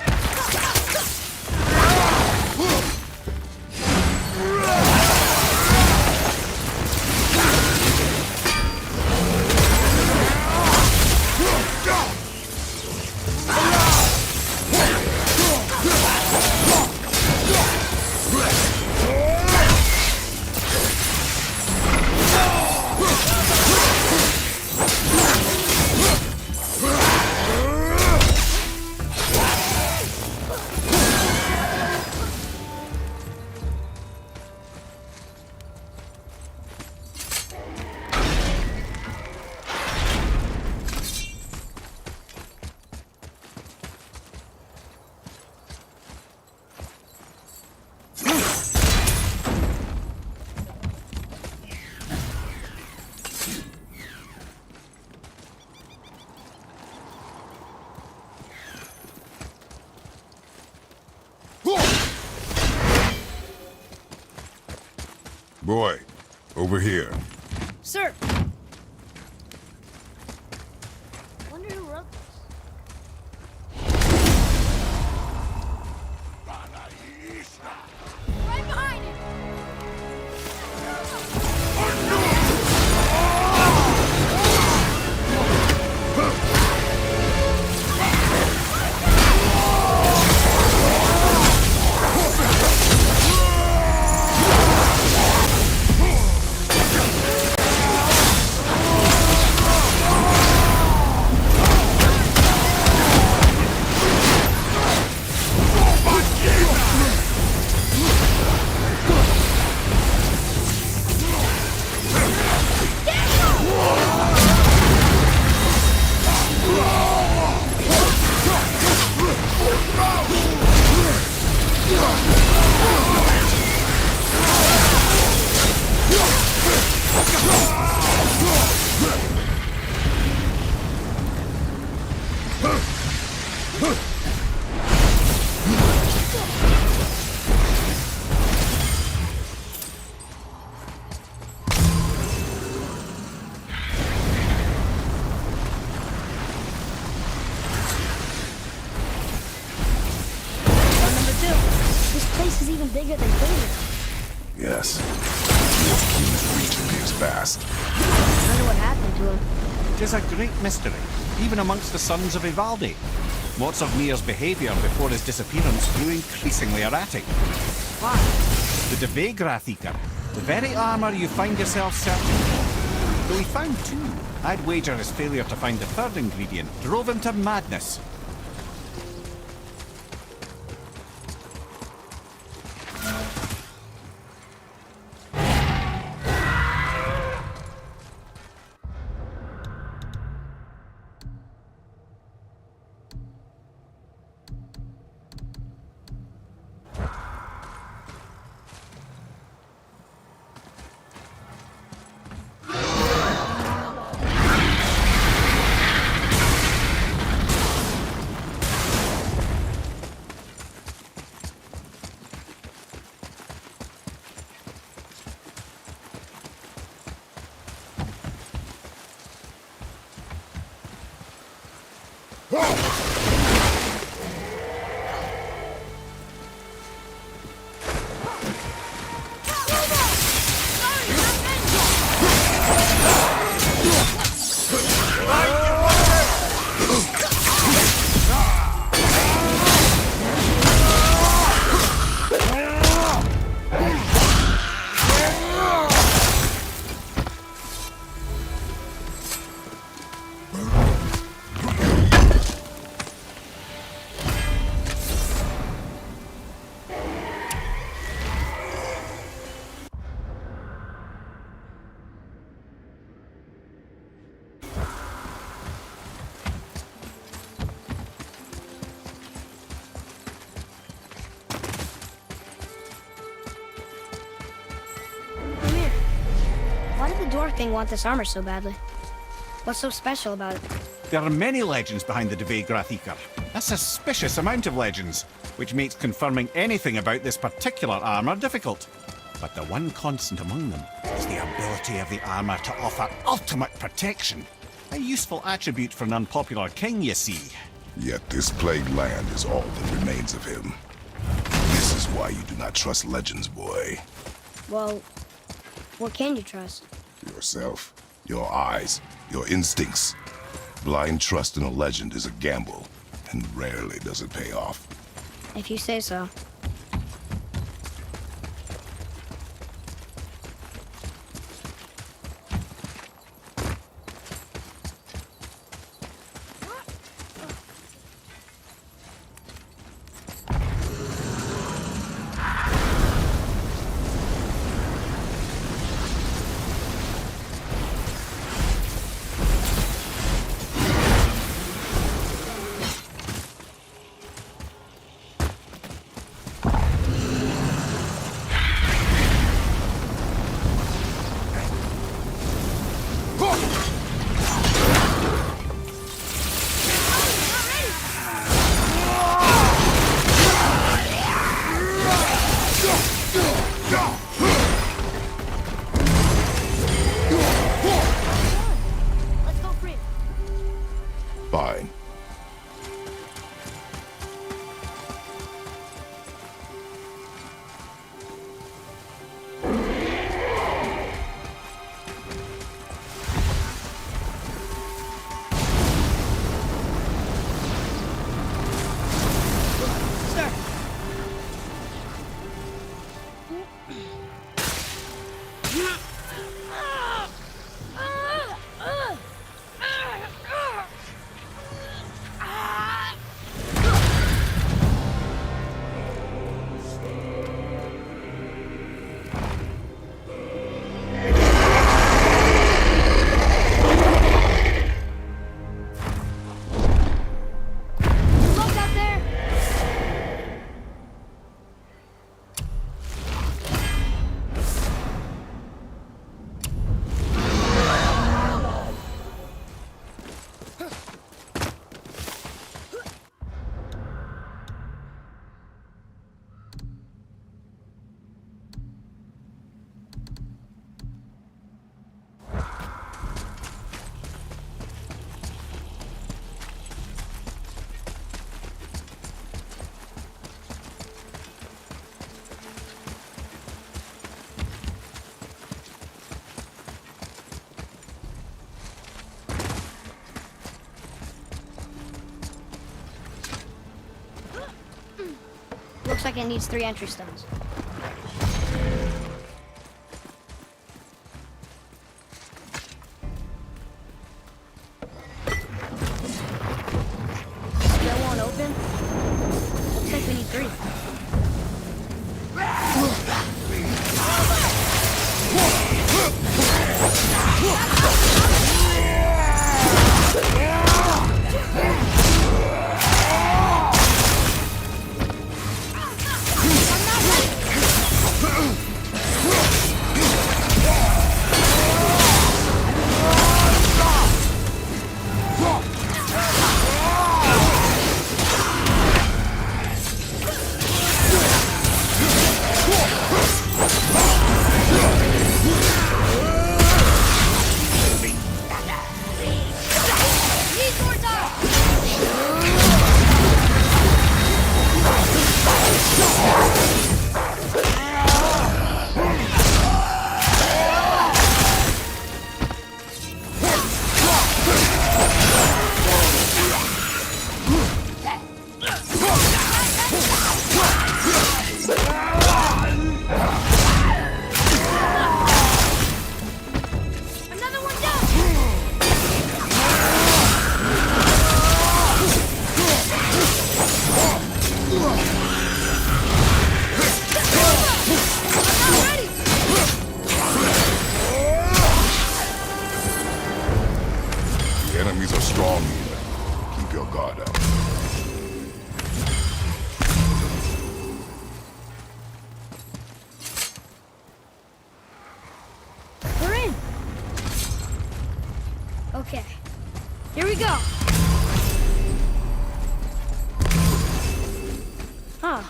S2: Boy, over here.
S1: Sir! Wonder who wrote this.
S8: Right behind you!
S1: This is even bigger than Vader.
S2: Yes. He's reaching his fast.
S1: I wonder what happened to him.
S4: It is a great mystery, even amongst the sons of Ivaldi. Lots of Mir's behaviour before his disappearance grew increasingly erratic.
S1: Why?
S4: The Devegrath Eater, the very armour you find yourself searching for. Though he found two, I'd wager his failure to find the third ingredient drove him to madness.
S1: Why did the dwarf king want this armor so badly? What's so special about it?
S4: There are many legends behind the Devegrath Eater. A suspicious amount of legends, which makes confirming anything about this particular armour difficult. But the one constant among them is the ability of the armour to offer ultimate protection. A useful attribute for an unpopular king, you see.
S2: Yet this plagued land is all that remains of him. This is why you do not trust legends, boy.
S1: Well, what can you trust?
S2: Yourself, your eyes, your instincts. Blind trust in a legend is a gamble, and rarely does it pay off.
S1: If you say so. Let's go free.
S2: Fine.
S1: Start. Look out there! Looks like it needs 3 entry stones. Still won't open? Looks like we need 3. Another one down! I'm not ready!
S2: The enemies are strong here. Keep your guard up.
S1: We're in! Okay, here we go! Huh,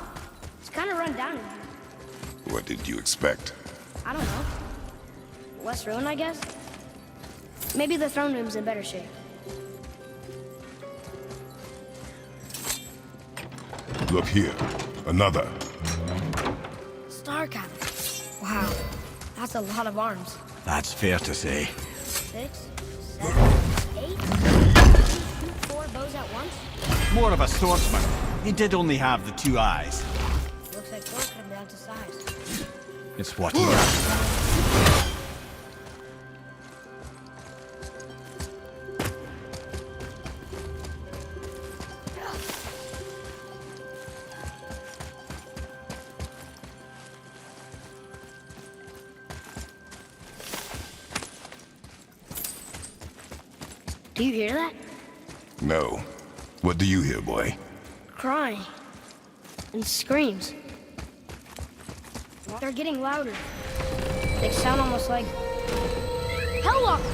S1: it's kind of run down in here.
S2: What did you expect?
S1: I don't know. Less ruin, I guess? Maybe the throne room's in better shape.
S2: Look here. Another.
S1: Star Captain. Wow, that's a lot of arms.
S4: That's fair to say.
S1: 6, 7, 8. Shoot 4 bows at once?
S4: More of a swordsman. He did only have the 2 eyes.
S1: Looks like 4 come down to size.
S4: It's what he has.
S1: Do you hear that?
S2: No. What do you hear, boy?
S1: Crying. And screams. They're getting louder. They sound almost like... Hellwalker!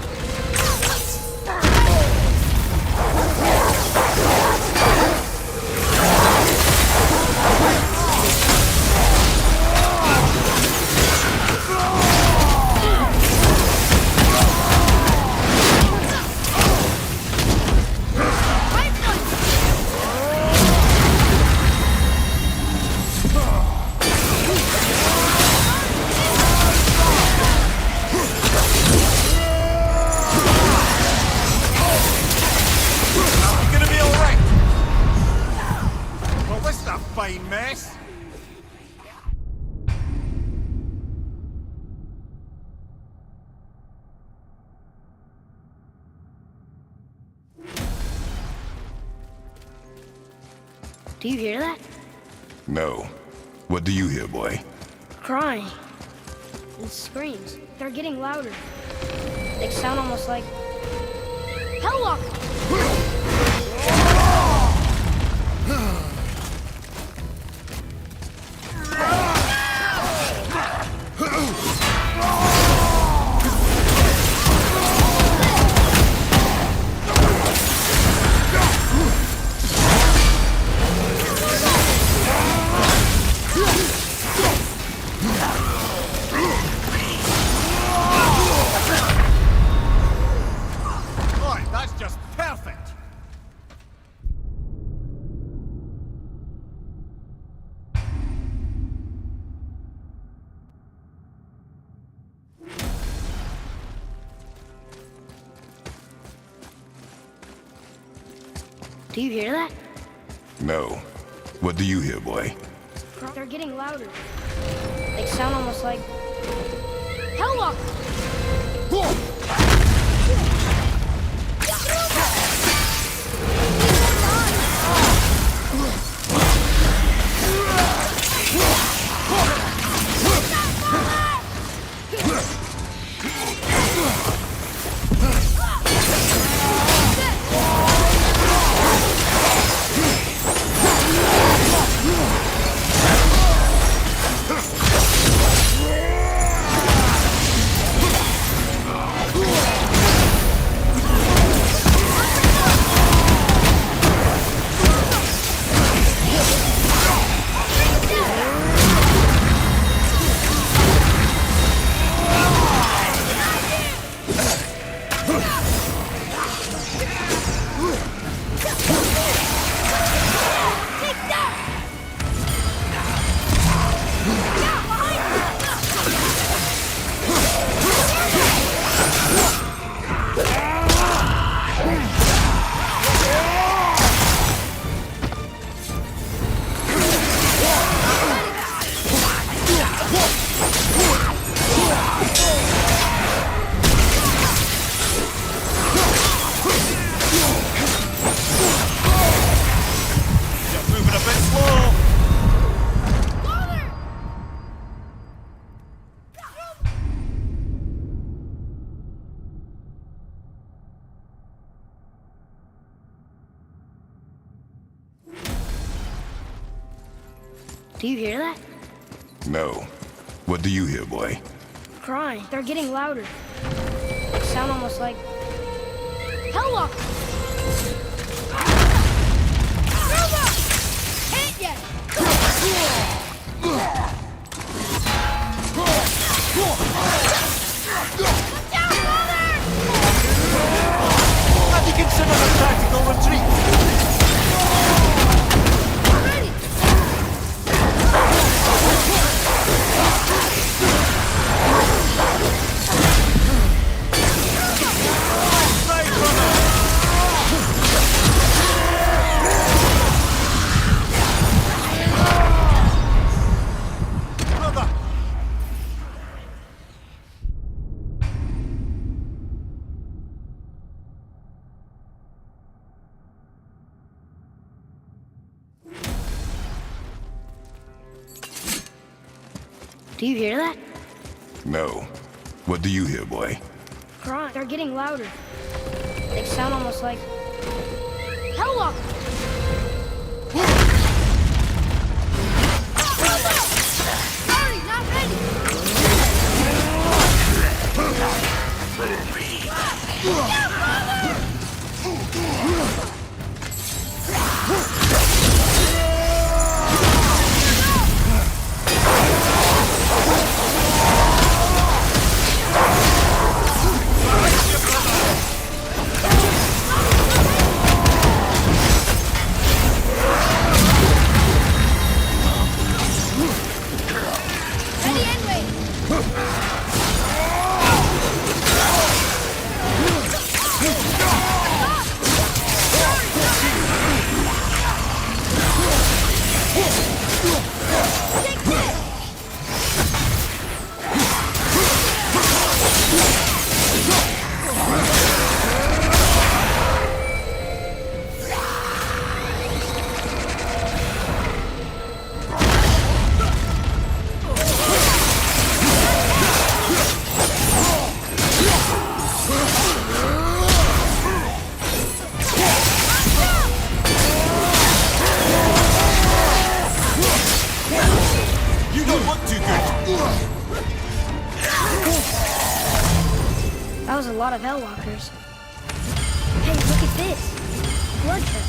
S4: Fine mess.
S1: Do you hear that?
S2: No. What do you hear, boy?
S1: Crying. And screams. They're getting louder. They sound almost like... Hellwalker!
S4: That's just perfect.
S1: Do you hear that?
S2: No. What do you hear, boy?
S1: They're getting louder. They sound almost like... Hellwalker! Do you hear that?
S2: No. What do you hear, boy?
S1: Crying. They're getting louder. They sound almost like... Hellwalker! Nova! Hit ya! Look out, brother!
S4: Have you considered a tactical retreat?
S1: Ready! Do you hear that?
S2: No. What do you hear, boy?
S1: Crying. They're getting louder. They sound almost like... Hellwalkers!
S8: Sorry, not ready. Ready and wait. Take this.
S4: You don't look too good.
S1: That was a lot of Hellwalkers. Hey, look at this. Blood trail.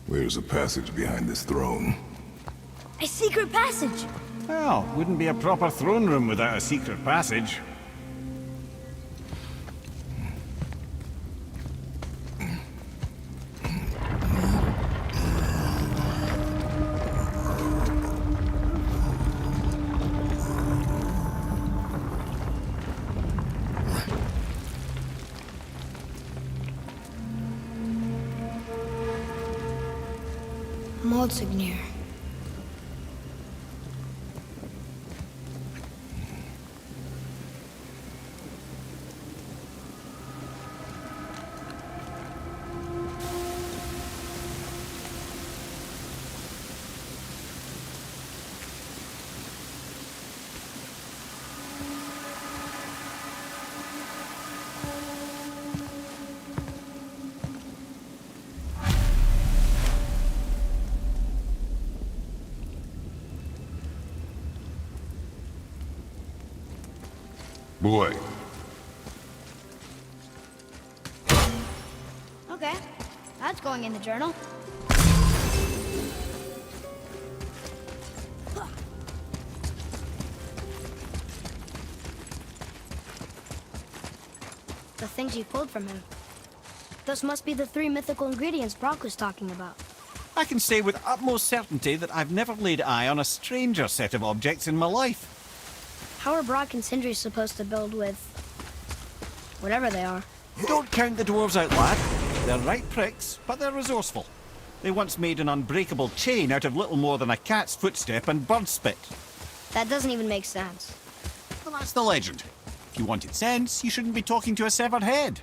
S2: Where's a passage behind this throne?
S1: A secret passage!
S4: Well, wouldn't be a proper throne room without a secret passage.
S1: Moldsignir.
S2: Boy,
S1: Okay, that's going in the journal. The things you pulled from him. Those must be the 3 mythical ingredients Brock was talking about.
S4: I can say with utmost certainty that I've never laid eye on a stranger set of objects in my life.
S1: How are Brock and Sindri supposed to build with... whatever they are?
S4: Don't count the dwarves out, lad. They're right pricks, but they're resourceful. They once made an unbreakable chain out of little more than a cat's footstep and bird spit.
S1: That doesn't even make sense.
S4: Well, that's the legend. If you wanted sense, you shouldn't be talking to a severed head.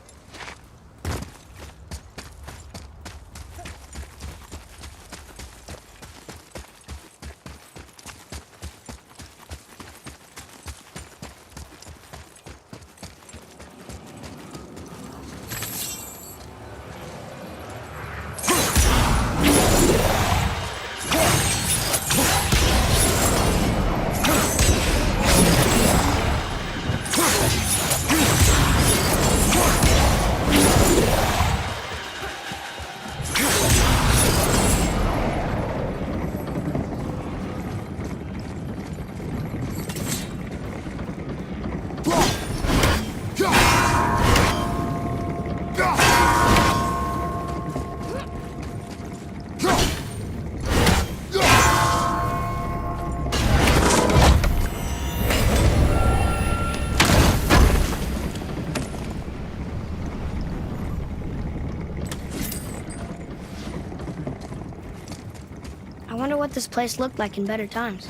S1: I wonder what this place looked like in better times.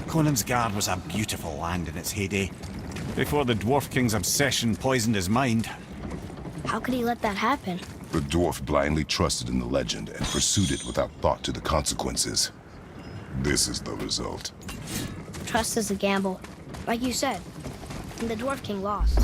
S4: Conan's Guard was a beautiful land in its heyday. Before the Dwarf King's obsession poisoned his mind.
S1: How could he let that happen?
S2: The dwarf blindly trusted in the legend and pursued it without thought to the consequences. This is the result.
S1: Trust is a gamble. Like you said. And the Dwarf King lost.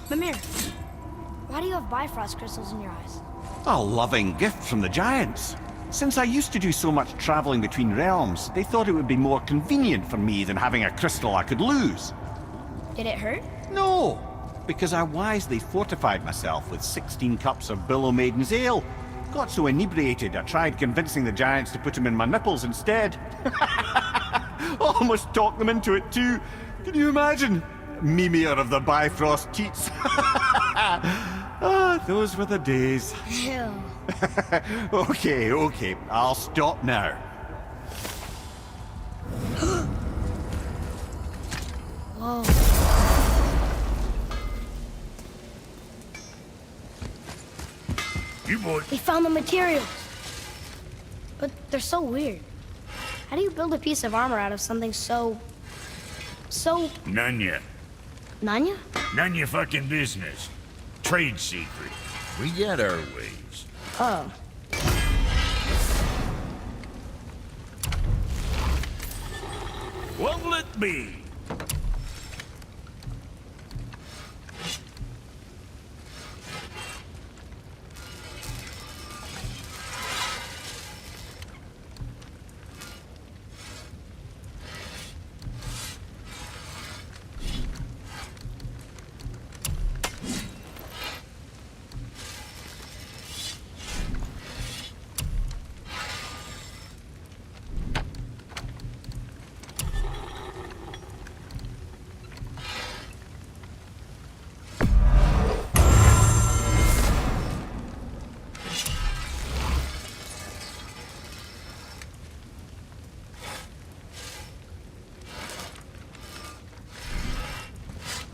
S1: Mimir, why do you have Bifrost crystals in your eyes?
S4: A loving gift from the giants. Since I used to do so much traveling between realms, they thought it would be more convenient for me than having a crystal I could lose.
S1: Did it hurt?
S4: No, because I wisely fortified myself with 16 cups of Billow Maiden's ale. Got so inebriated, I tried convincing the giants to put them in my nipples instead. Almost talked them into it too. Can you imagine? Mimir of the Bifrost teats. Ah, those were the days.
S1: Ew.
S4: Okay, I'll stop now.
S1: Whoa.
S3: You boy.
S1: We found the materials. But they're so weird. How do you build a piece of armor out of something so...
S3: None yet.
S1: Nanya?
S3: None your fucking business. Trade secret. We got our ways.
S1: Oh.
S3: What'll it be?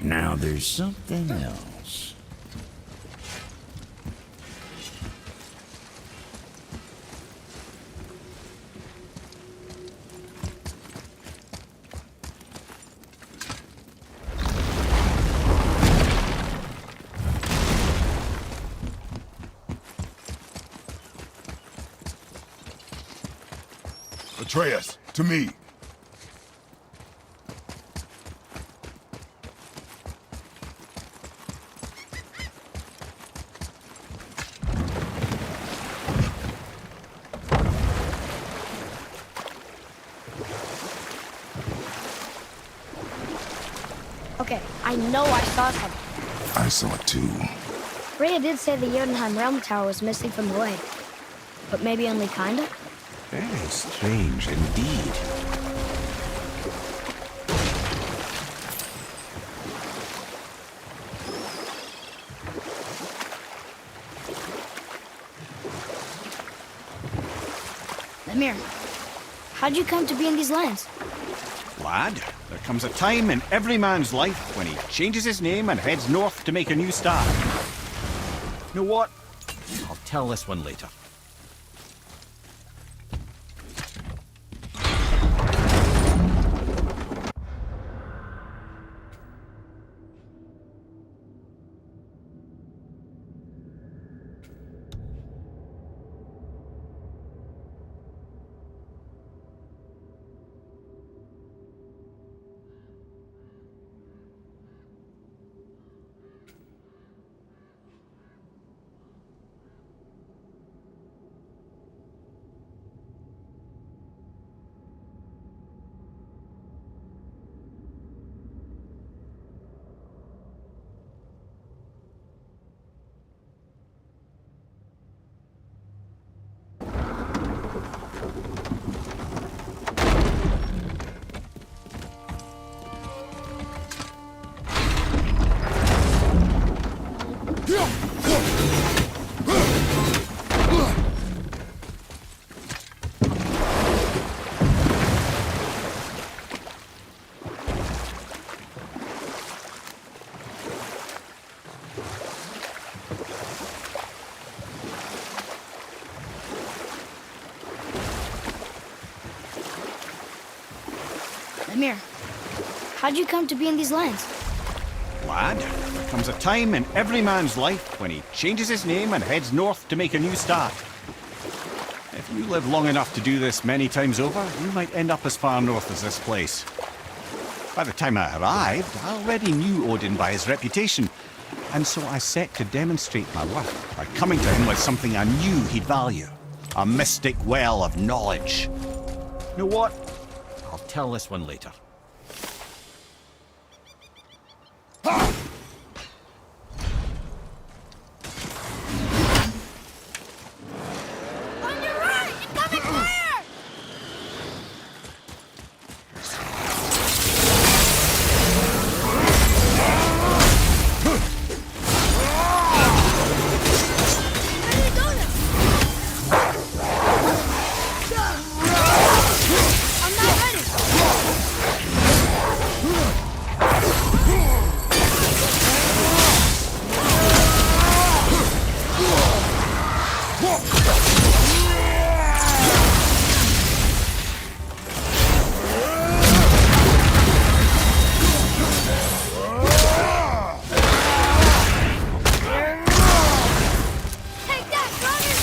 S3: Now there's something else.
S2: Atreus, to me.
S1: Okay, I know I saw something.
S2: I saw it too.
S1: Rhea did say the Jotunheim Realm Tower was missing from the lake. But maybe only kinda?
S4: Very strange indeed.
S1: Lemire, how'd you come to be in these lands?
S4: Lad, there comes a time in every man's life when he changes his name and heads north to make a new start. You know what? I'll tell this one later.
S1: Lemire, how'd you come to be in these lands?
S4: Lad, there comes a time in every man's life when he changes his name and heads north to make a new start. If you live long enough to do this many times over, you might end up as far north as this place. By the time I arrived, I already knew Odin by his reputation, and so I set to demonstrate my worth by coming to him with something I knew he'd value. A mystic well of knowledge. You know what? I'll tell this one later.
S8: On your right! Incoming fire! Ready to go now! I'm not ready! Take that, brother!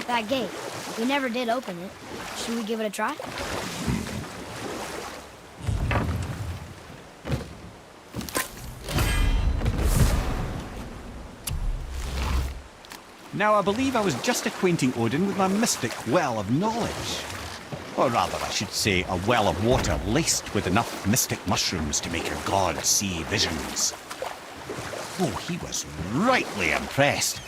S1: That gate. We never did open it. Should we give it a try?
S4: Now, I believe I was just acquainting Odin with my mystic well of knowledge. Or rather, I should say, a well of water laced with enough mystic mushrooms to make a god see visions. Oh, he was rightly impressed.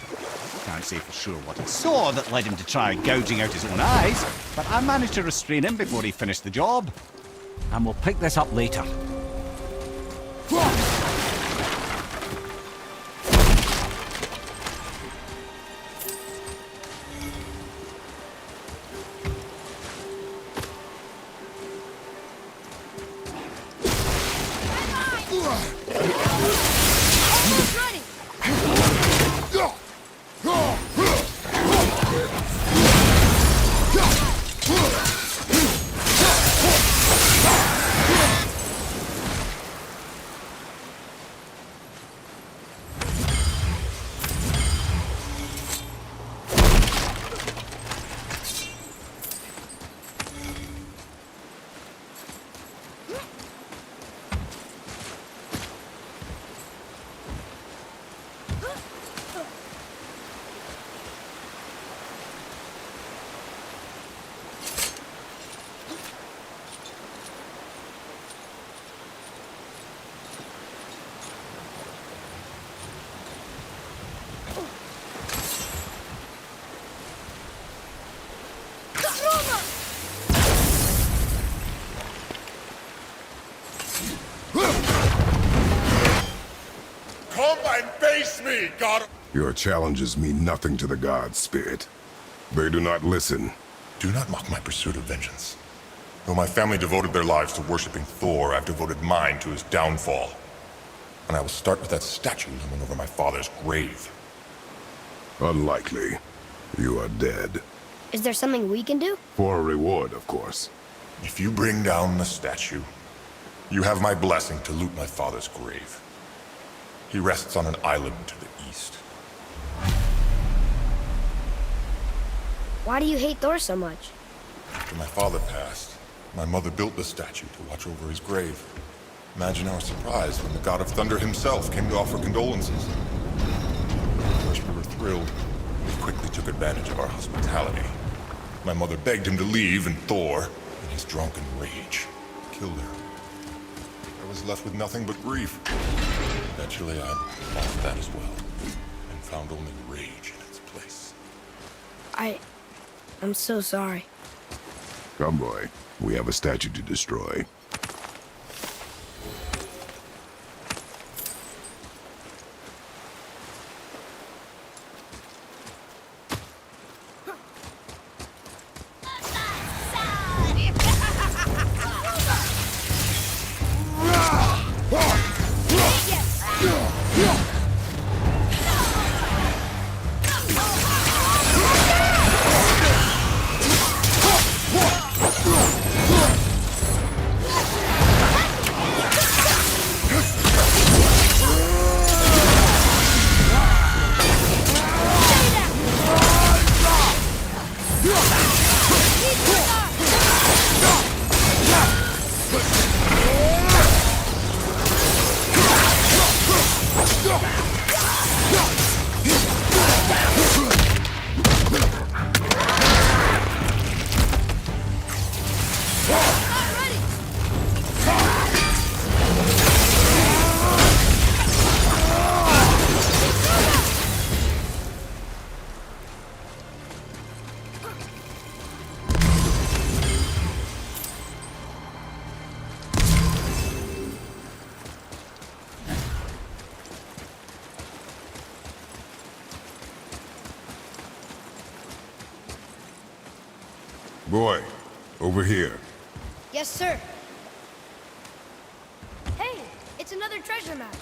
S4: Can't say for sure what he saw that led him to try gouging out his own eyes, but I managed to restrain him before he finished the job. And we'll pick this up later.
S8: Almost ready.
S2: Come and face me, God! Your challenges mean nothing to the gods, Spirit. They do not listen.
S9: Do not mock my pursuit of vengeance. Though my family devoted their lives to worshipping Thor, I've devoted mine to his downfall. And I will start with that statue looming over my father's grave.
S2: Unlikely. You are dead.
S1: Is there something we can do?
S2: For a reward, of course.
S9: If you bring down the statue, you have my blessing to loot my father's grave. He rests on an island to the east.
S1: Why do you hate Thor so much?
S9: After my father passed, my mother built the statue to watch over his grave. Imagine our surprise when the god of thunder himself came to offer condolences. At first we were thrilled. He quickly took advantage of our hospitality. My mother begged him to leave, and Thor, in his drunken rage, killed her. I was left with nothing but grief. Eventually, I lost that as well, and found only rage in its place.
S1: I'm so sorry.
S2: Come, boy. We have a statue to destroy. Boy, over here.
S1: Yes, sir. Hey, it's another treasure map.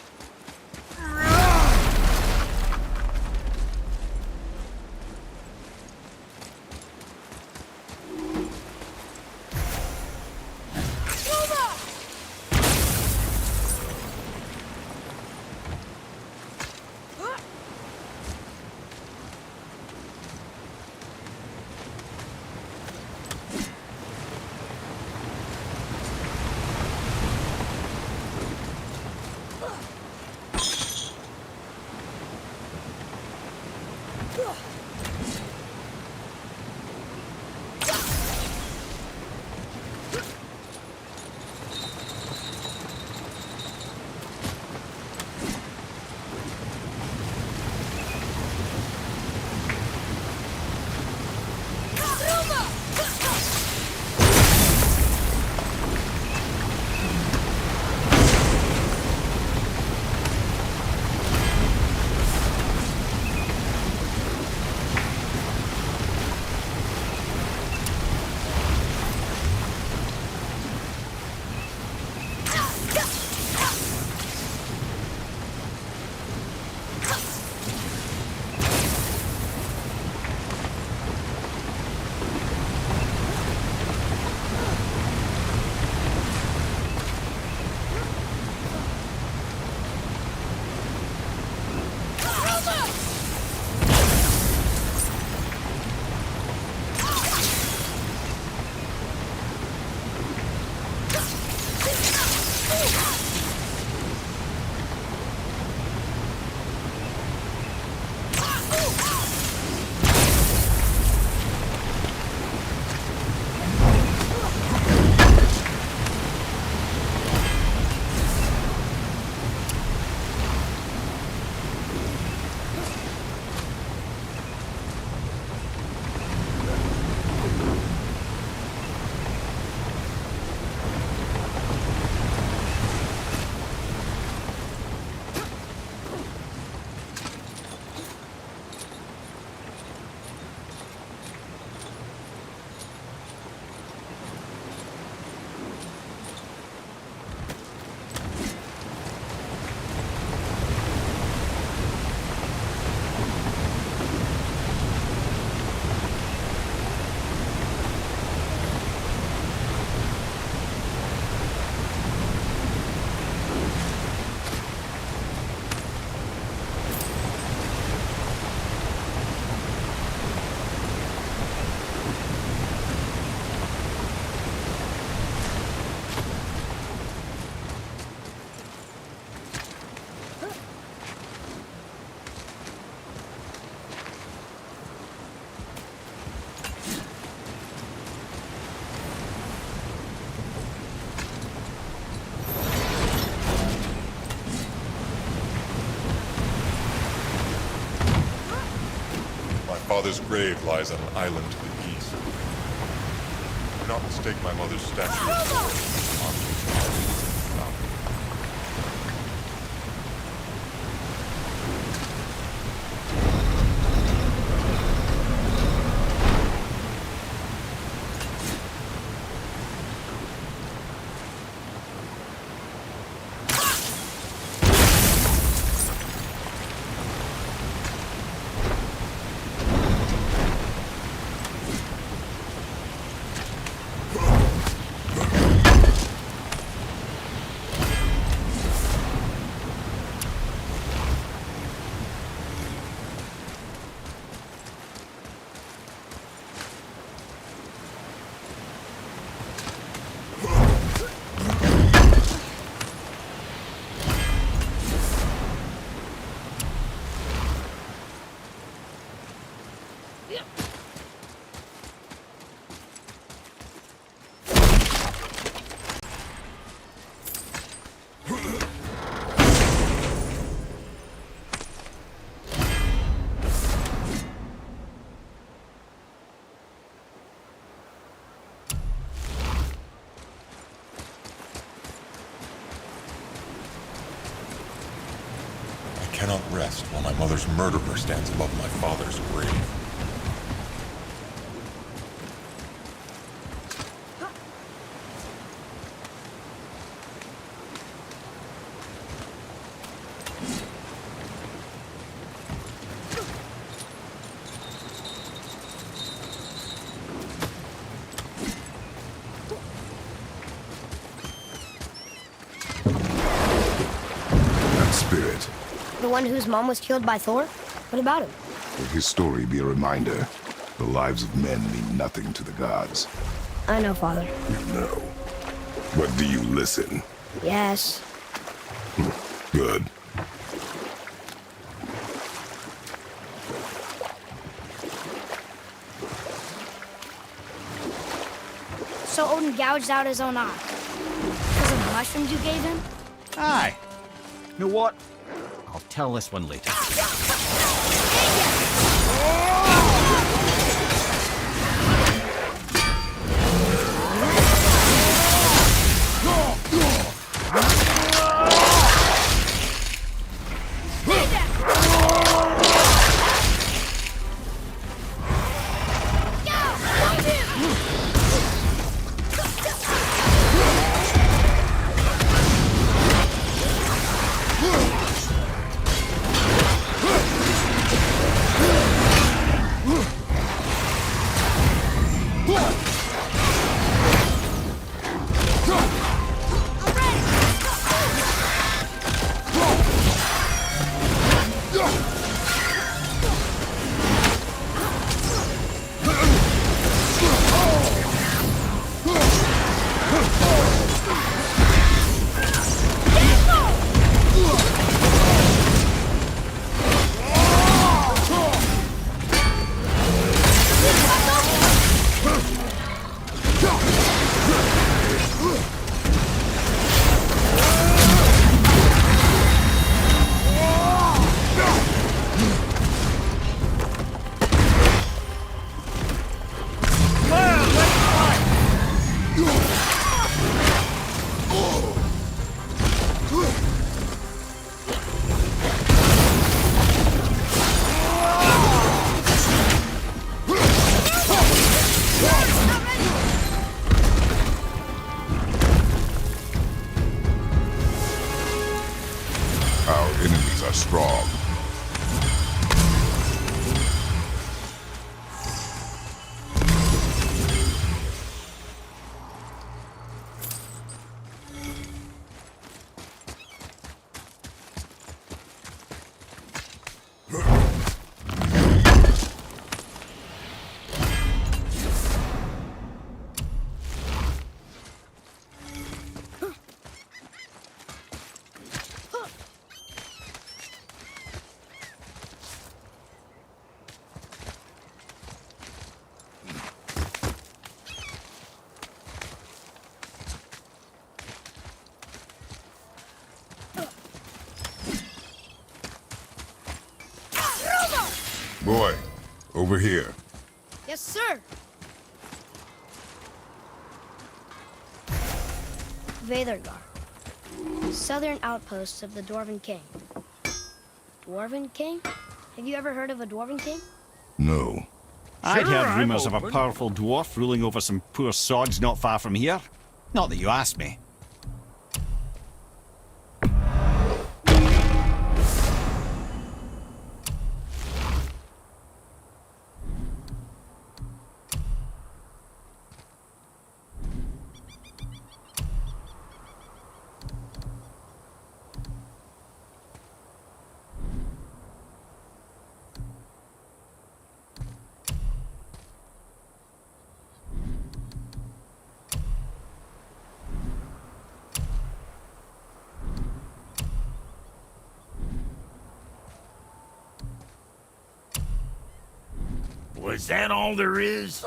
S9: father's grave lies on an island to the east. Do not mistake my mother's statue of Thor for monstrous fountain. I cannot rest while my mother's murderer stands above my father's grave.
S2: That spirit,
S1: The one whose mom was killed by Thor? What about him?
S2: let his story be a reminder. The lives of men mean nothing to the gods.
S1: I know, Father.
S2: You know. But do you listen?
S1: Yes.
S2: Good.
S1: So Odin gouged out his own eye. Because of the mushrooms you gave him?
S4: Aye. You know what? I'll tell this one later.
S2: Our enemies are strong. Boy, Over here.
S1: Yes, sir. Veðurgar. Southern outposts of the Dwarven King. Dwarven King? Have you ever heard of a Dwarven King?
S2: No.
S4: I'd
S3: Sure,
S4: heard
S3: I'm
S4: rumours of a
S3: open.
S4: powerful dwarf ruling over some poor sods not far from here. Not that you asked me.
S3: Was that all there is?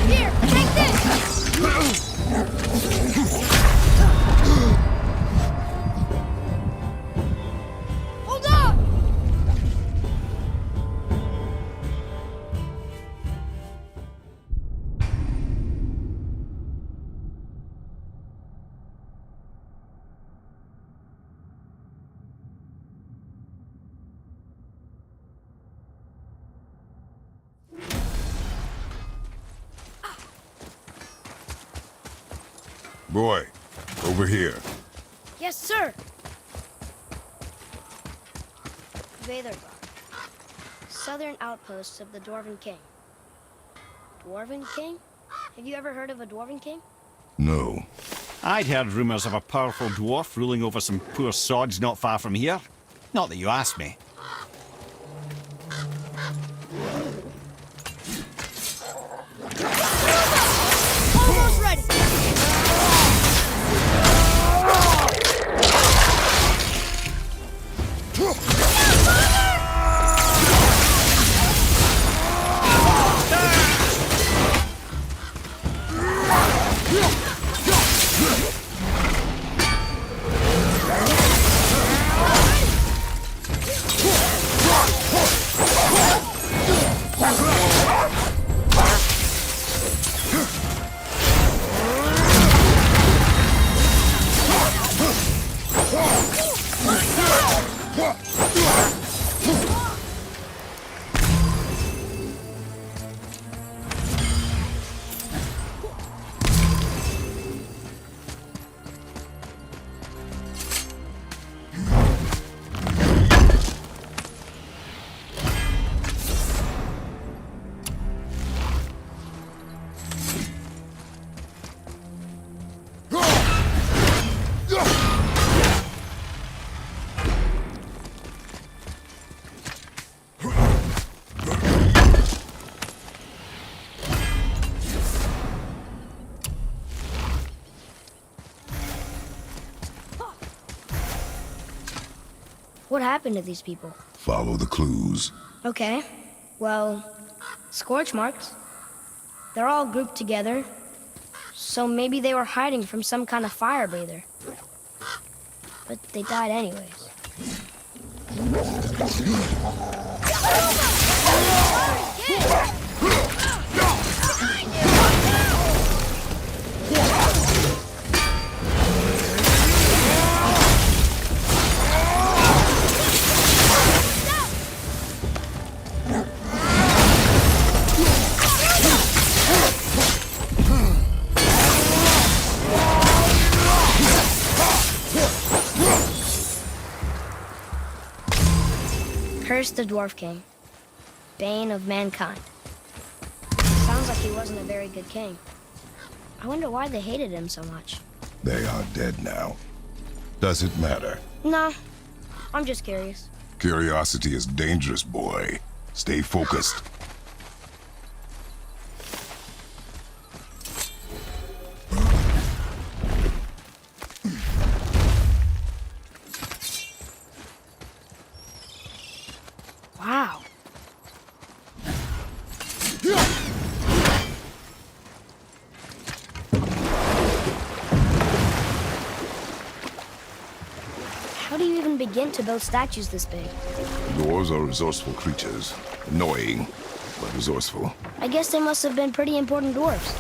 S8: Here, take this! Hold up!
S2: Boy, over here.
S1: Yes, sir. Veðurgar. Southern outposts of the Dwarven King. Dwarven King? Have you ever heard of a Dwarven King?
S2: No.
S4: I'd heard rumours of a powerful dwarf ruling over some poor sods not far from here. Not that you asked me.
S8: Almost ready!
S1: What happened to these people?
S2: Follow the clues.
S1: Okay. Well, scorch marks. They're all grouped together. So maybe they were hiding from some kind of fire breather. But they died anyways. Curse the Dwarf King, bane of mankind. Sounds like he wasn't a very good king. I wonder why they hated him so much.
S2: They are dead now. Does it matter?
S1: No, I'm just curious.
S2: Curiosity is dangerous, boy. Stay focused.
S1: Wow. How do you even begin to build statues this big?
S2: Dwarves are resourceful creatures. Annoying, but resourceful.
S1: I guess they must have been pretty important dwarves.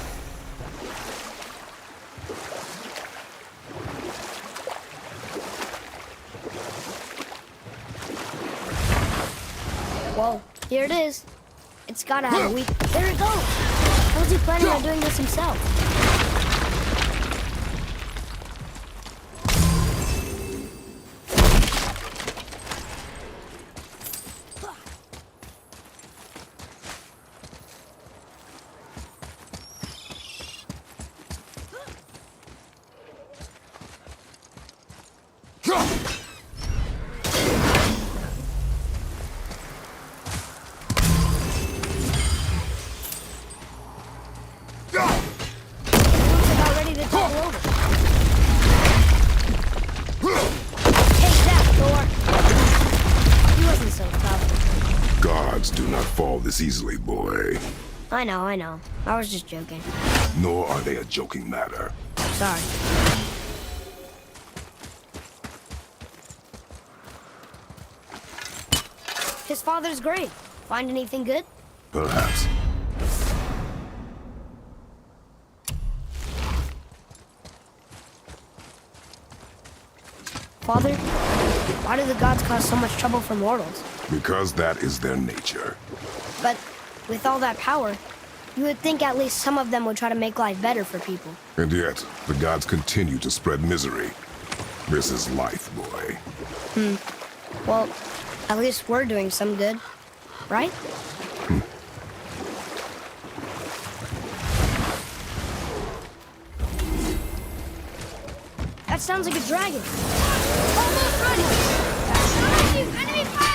S1: Whoa, here it is. It's gotta have a weak... There it goes! How was he planning on doing this himself?
S2: This easily, boy.
S1: I know. I was just joking.
S2: Nor are they a joking matter.
S1: Sorry. His father's grave. Find anything good?
S2: Perhaps.
S1: Father, why do the gods cause so much trouble for mortals?
S2: Because that is their nature.
S1: But with all that power, you would think at least some of them would try to make life better for people.
S2: And yet, the gods continue to spread misery. This is life, boy.
S1: Well, at least we're doing some good, right? That sounds like a dragon.
S8: Almost ready! Behind you! Enemy fire!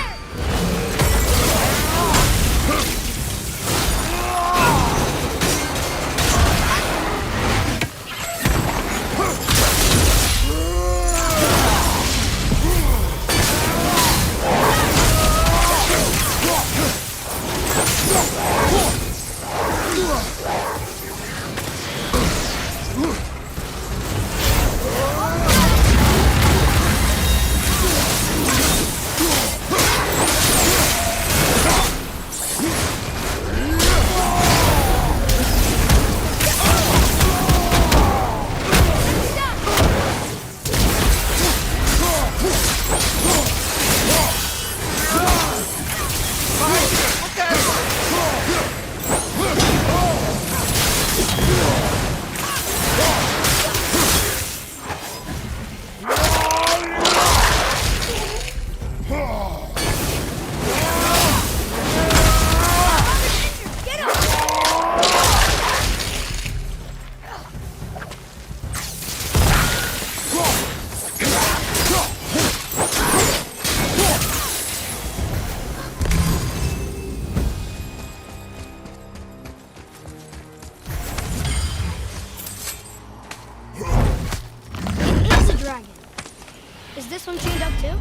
S1: Is this one chained up too?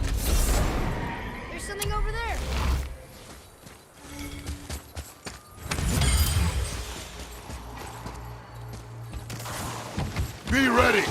S1: There's something over there.
S2: Be ready!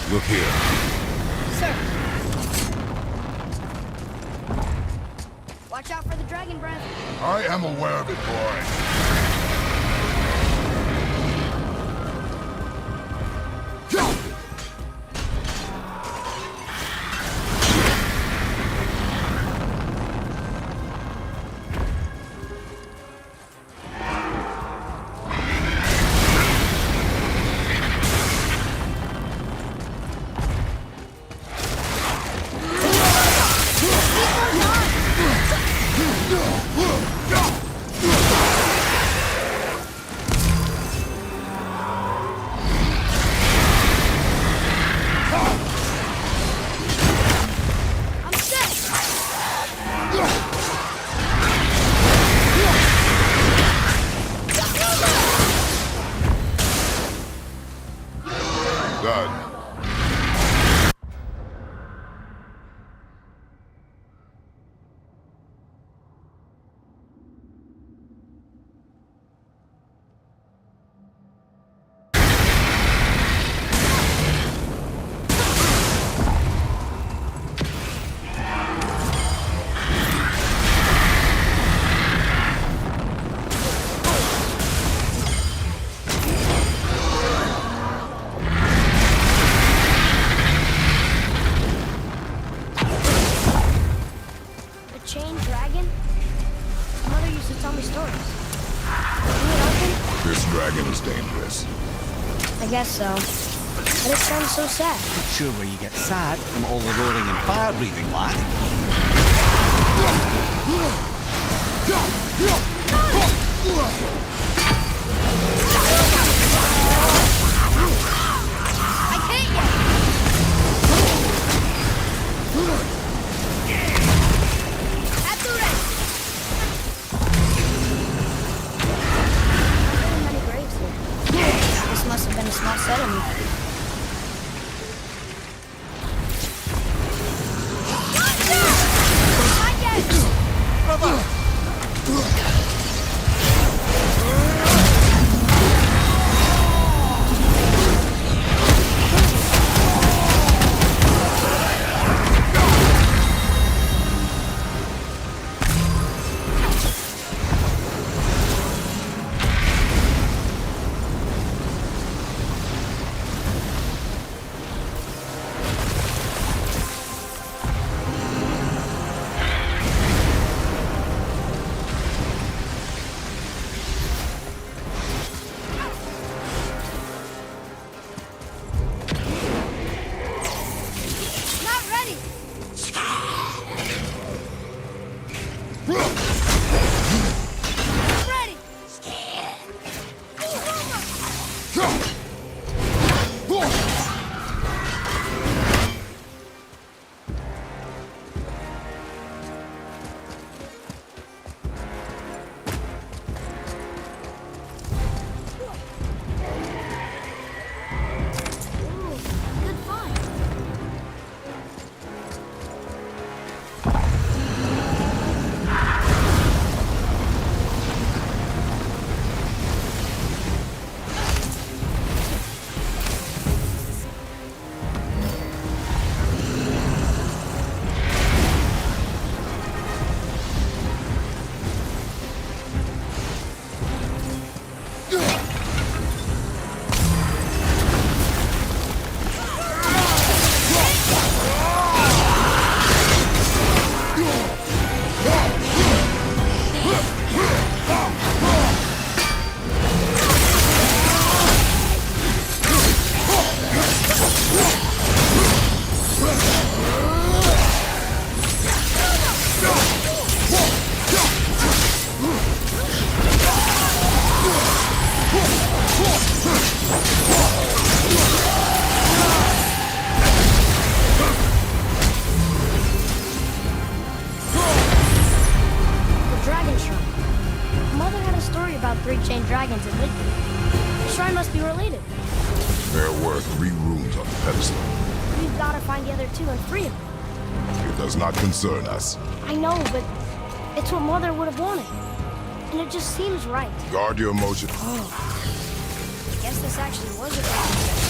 S2: Look here.
S1: Sir. Watch out for the dragon breath.
S2: I am aware of it, boy.
S1: dragon? Mother used to tell me stories. Can you help him?
S2: This dragon is dangerous.
S1: I guess so. But it sounds so sad.
S4: Not sure where you get sad from all the roaring and fire breathing, lad.
S8: I can't yet! At the ready!
S1: Not very many graves here. This must have been a small settlement.
S8: Not yet! Not ready! Ready! Good find.
S1: The dragon shrine. Mother had a story about three-chained dragons at Midgard. The shrine must be related.
S2: There were 3 rooms on the pedestal.
S1: We've got to find the other 2 and free them.
S2: It does not concern us.
S1: I know, but it's what Mother would have wanted. And it just seems right.
S2: Guard your emotion.
S1: I guess this actually was a dragon set.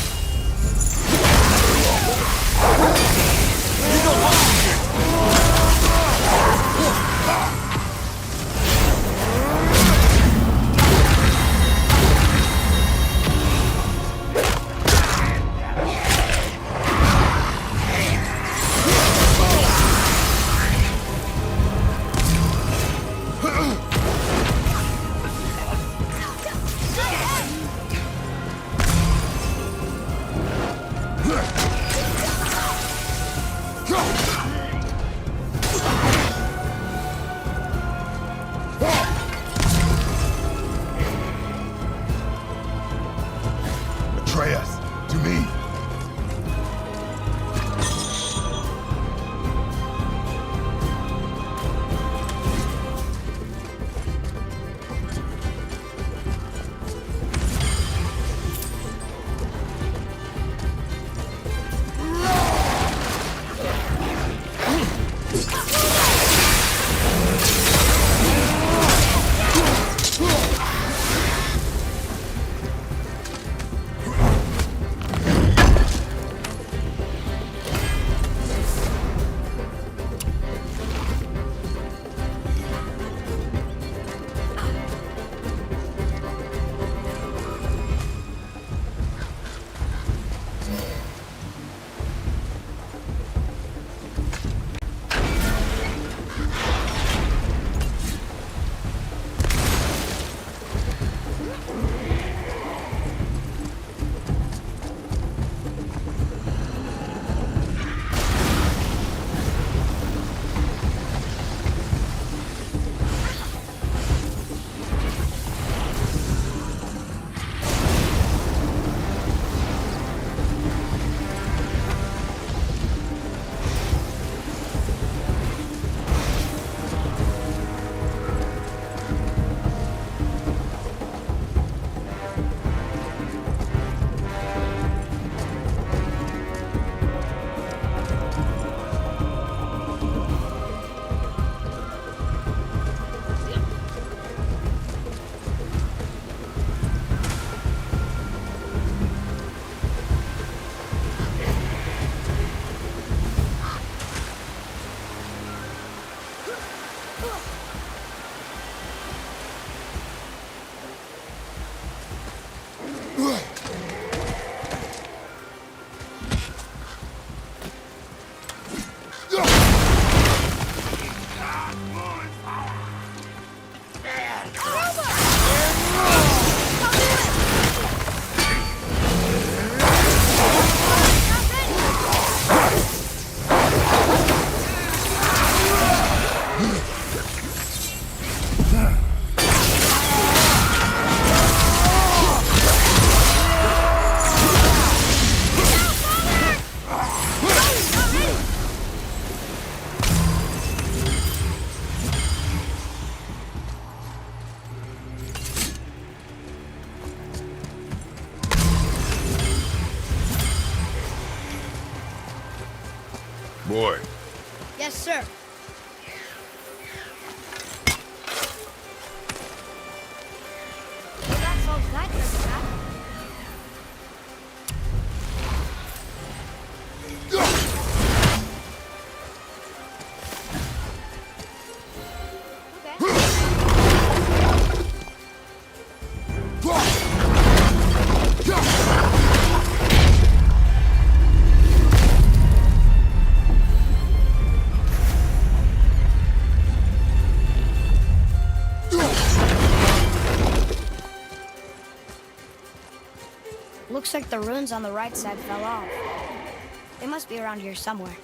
S2: Boy,
S1: Yes, sir. Well, that solves that treasure map. Looks like the runes on the right side fell off. They must be around here somewhere.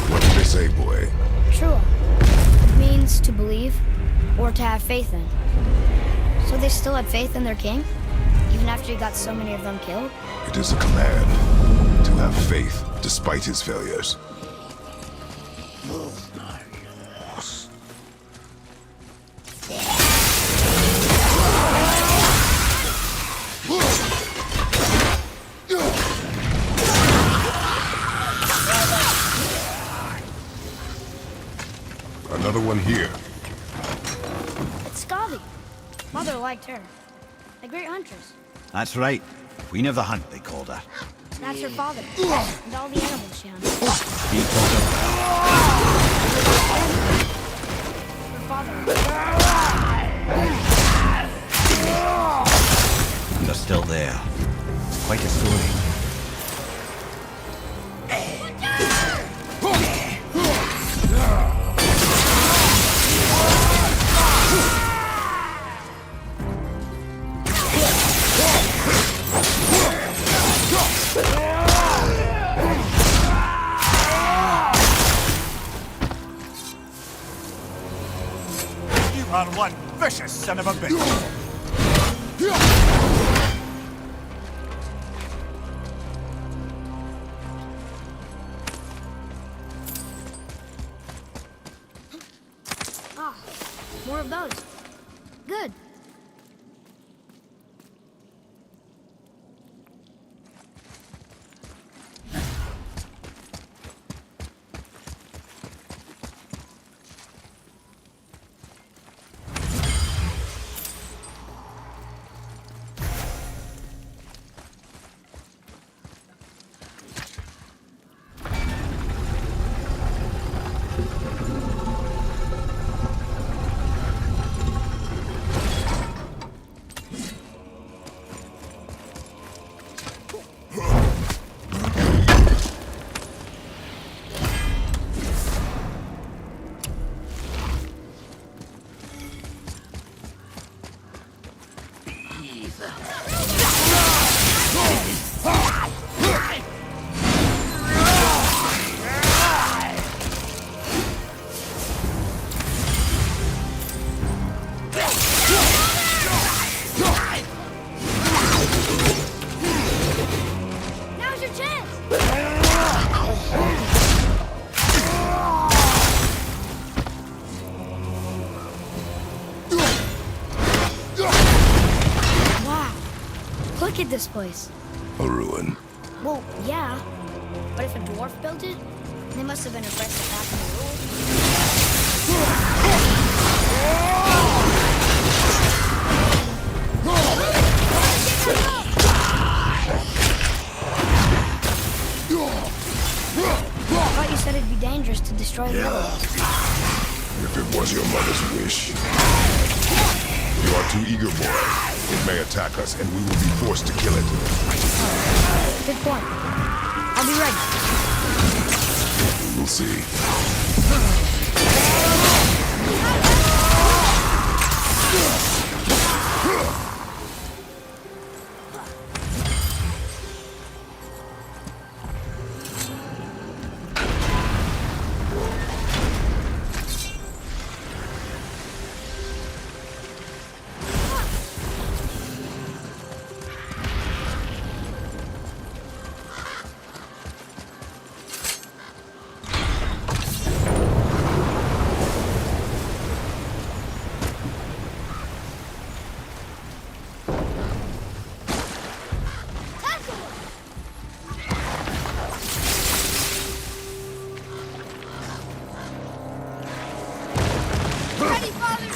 S2: what did they say, boy?
S1: True. Means to believe or to have faith in. So they still had faith in their king? Even after he got so many of them killed?
S2: It is a command to have faith despite his failures. Another one here.
S1: It's Scotty. Mother liked her. A great huntress.
S4: That's right. Queen of the hunt, they called her.
S1: That's her father. And all the animals she hunted.
S4: He called her.
S1: Her father.
S4: And they're still there. Quite a story. You are one vicious son of a bitch.
S1: Ah, more of those. Good. Now's your chance. Wow. Look at this place.
S2: A ruin.
S1: Well, yeah. But if a dwarf built it, they must have been aggressive back in the rule. I thought you said it'd be dangerous to destroy the evidence.
S2: If it was your mother's wish. You are too eager, boy. It may attack us, and we will be forced to kill it.
S1: Good point. I'll be ready.
S2: We'll see.
S8: Ready, Father!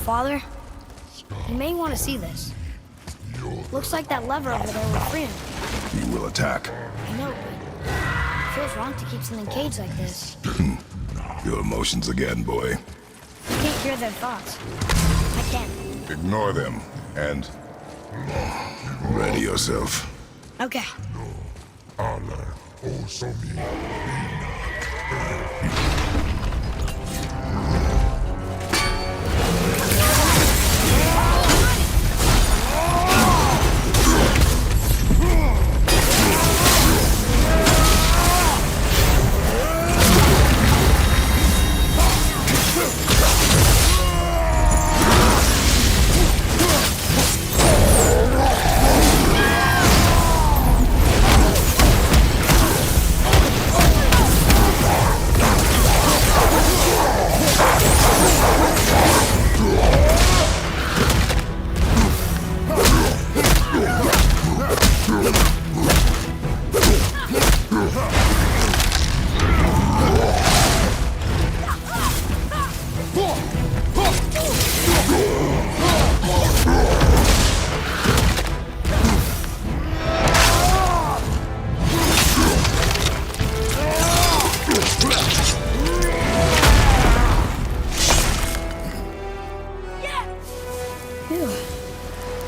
S1: Father, you may want to see this. Looks like that lever over there will free him.
S2: He will attack.
S1: I know, but it feels wrong to keep something caged like this.
S2: Your emotions again, boy.
S1: I can't hear their thoughts. I can't.
S2: Ignore them, and ready yourself.
S1: Okay.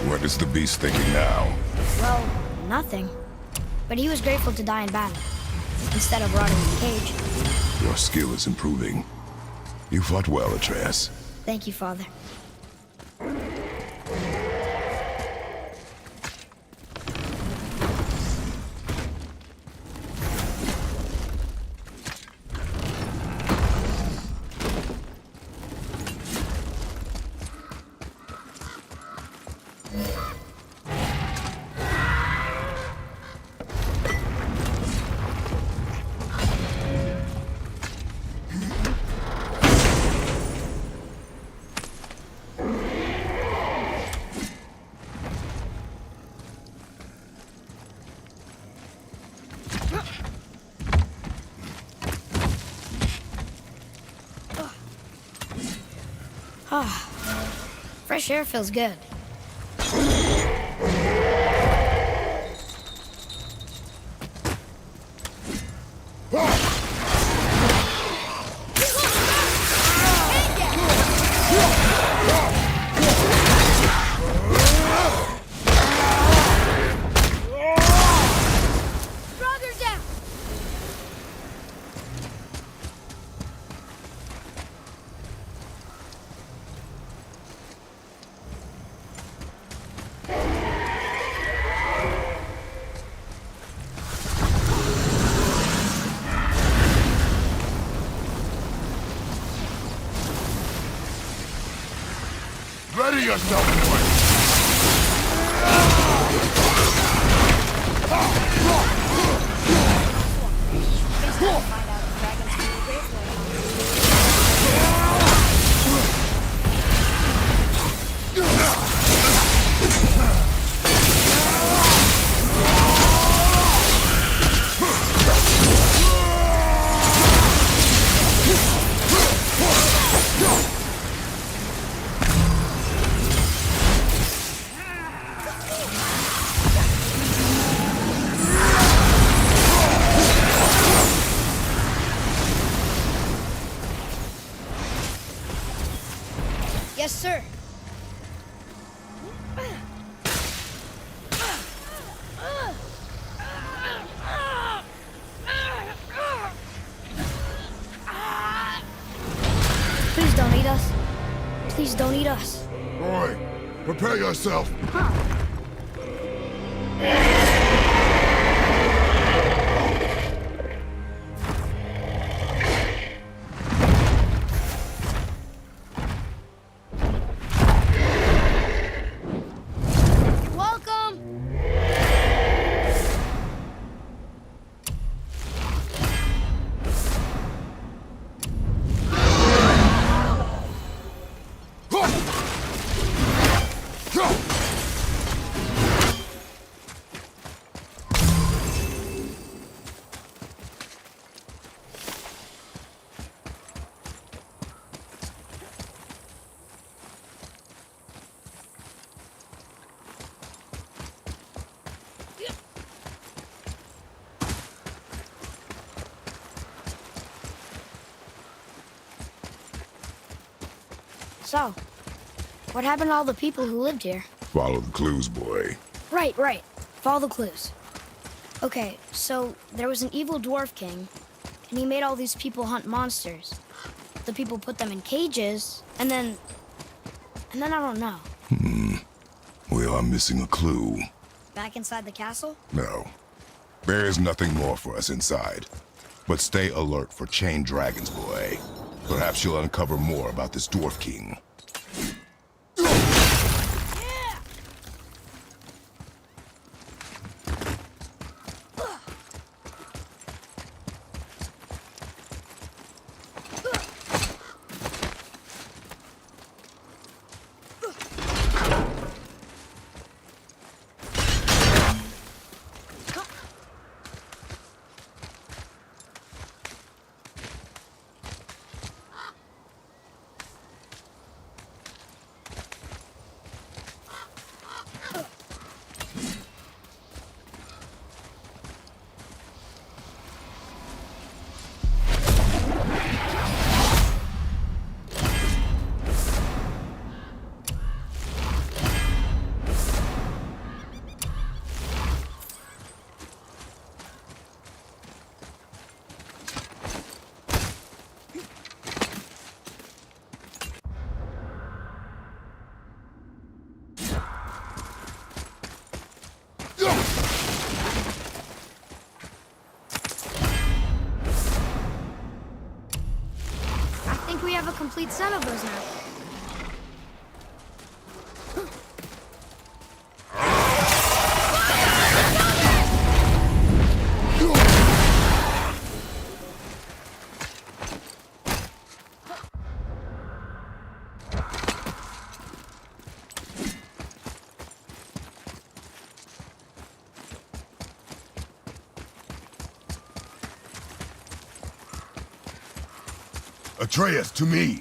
S2: What is the beast thinking now?
S1: Well, nothing. But he was grateful to die in battle, instead of rotting in the cage.
S2: Your skill is improving. You fought well, Atreus.
S1: Thank you, Father. Fresh air feels good.
S8: Brother down!
S2: Ready yourself, boy!
S1: Yes, sir. Please don't eat us. Please don't eat us.
S2: Boy, prepare yourself.
S8: Welcome!
S1: So, what happened to all the people who lived here?
S2: Follow the clues, boy.
S1: Right. Follow the clues. Okay, so there was an evil dwarf king, and he made all these people hunt monsters. The people put them in cages, and then I don't know.
S2: We are missing a clue.
S1: Back inside the castle?
S2: No. There is nothing more for us inside. But stay alert for chained dragons, boy. Perhaps you'll uncover more about this dwarf king.
S1: I think we have a complete set of those now.
S2: Atreus, to me!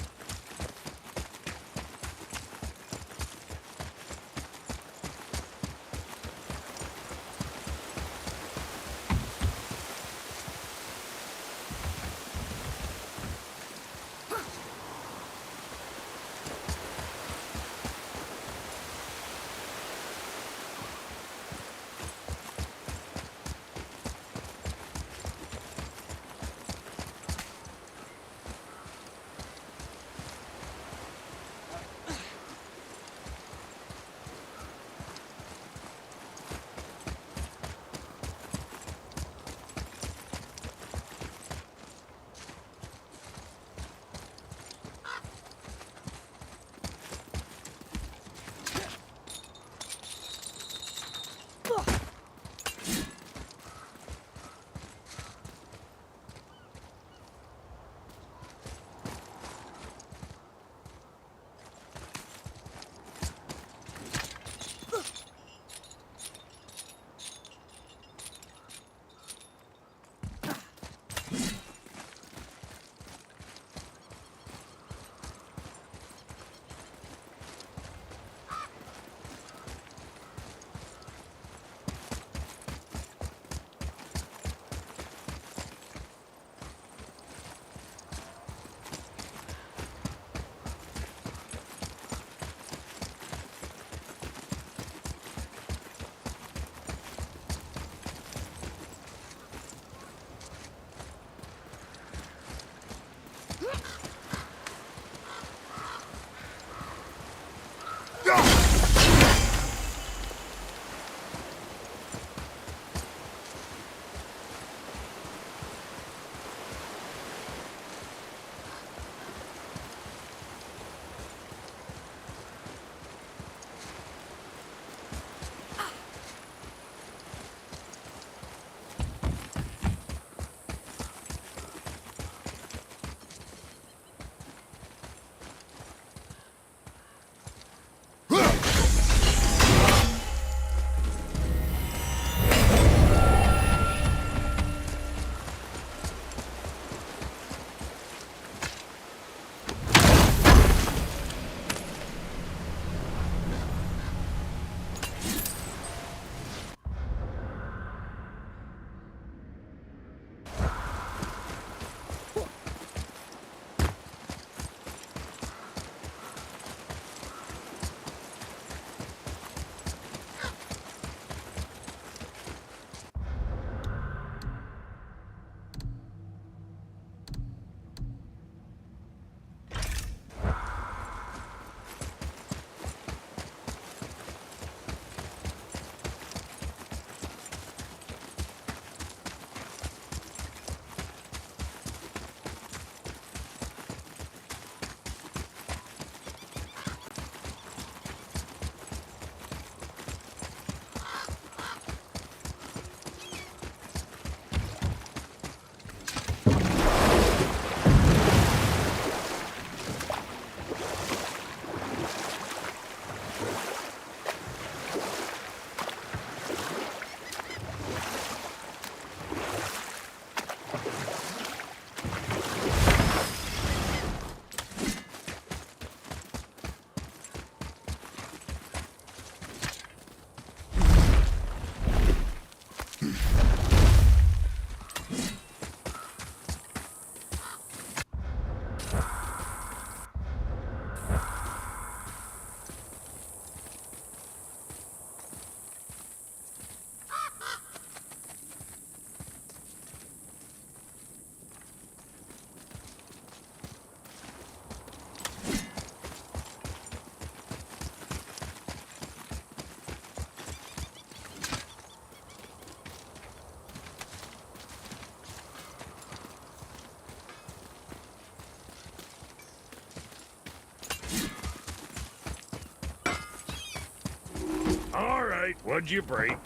S3: All right, what'd you break?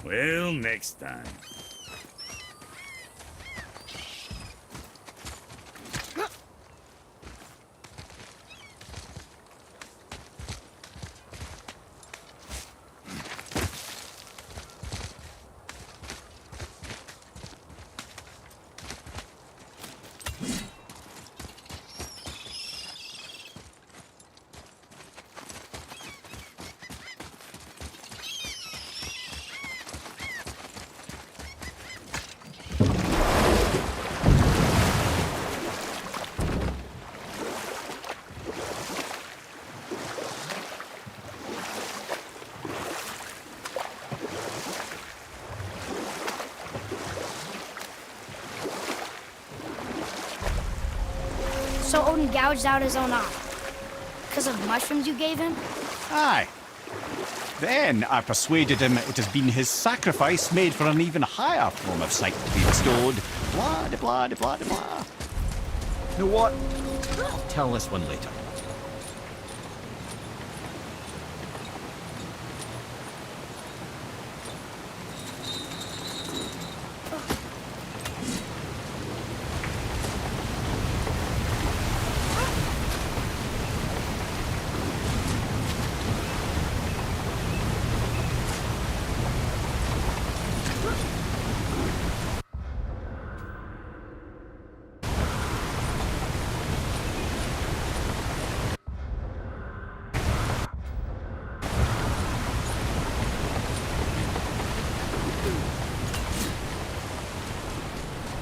S3: Well, next time.
S1: So Odin gouged out his own eye. Because of mushrooms you gave him?
S4: Aye. Then I persuaded him it has been his sacrifice made for an even higher form of sight to be bestowed. Blah, de blah, de blah, de blah. You know what? I'll tell this one later.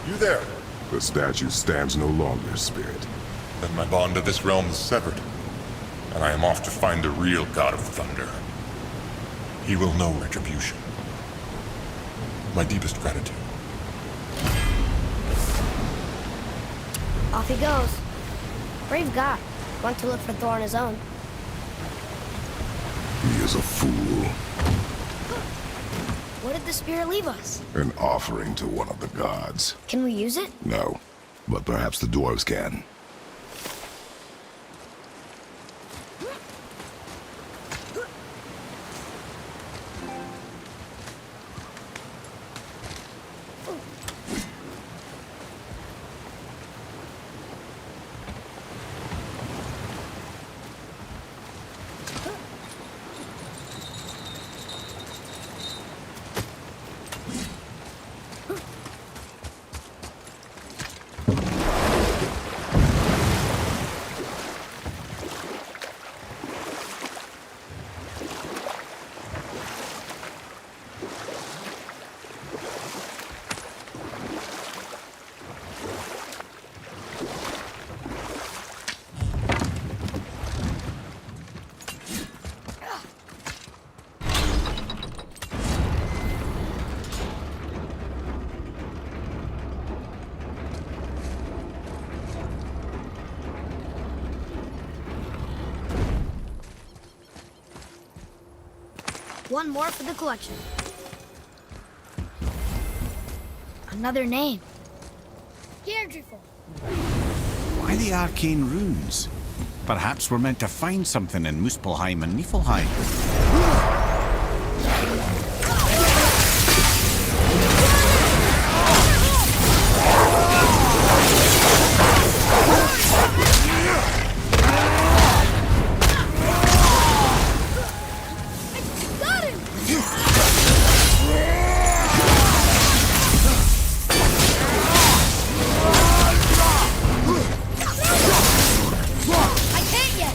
S9: You there?
S2: The statue stands no longer, Spirit.
S9: Then my bond to this realm is severed, and I am off to find the real God of Thunder. He will know retribution. My deepest gratitude.
S1: Off he goes. Brave guy. Went to look for Thor on his own.
S2: He is a fool.
S1: What did the spirit leave us?
S2: An offering to one of the gods.
S1: Can we use it?
S2: No, but perhaps the dwarves can.
S1: One more for the collection. Another name. Deirdreful.
S4: Why the arcane runes? Perhaps we're meant to find something in Muspelheim and Niflheim.
S8: Got him! I can't yet!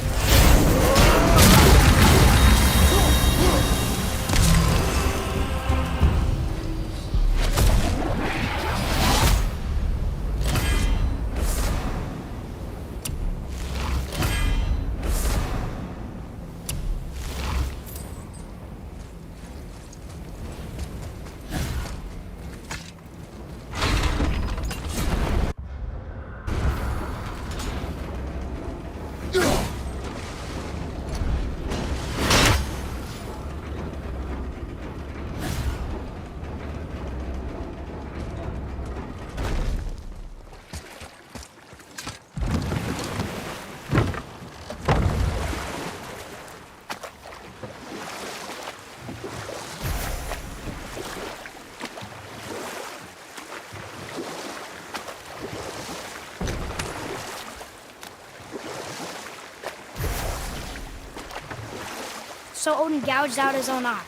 S1: So Odin gouged out his own eye.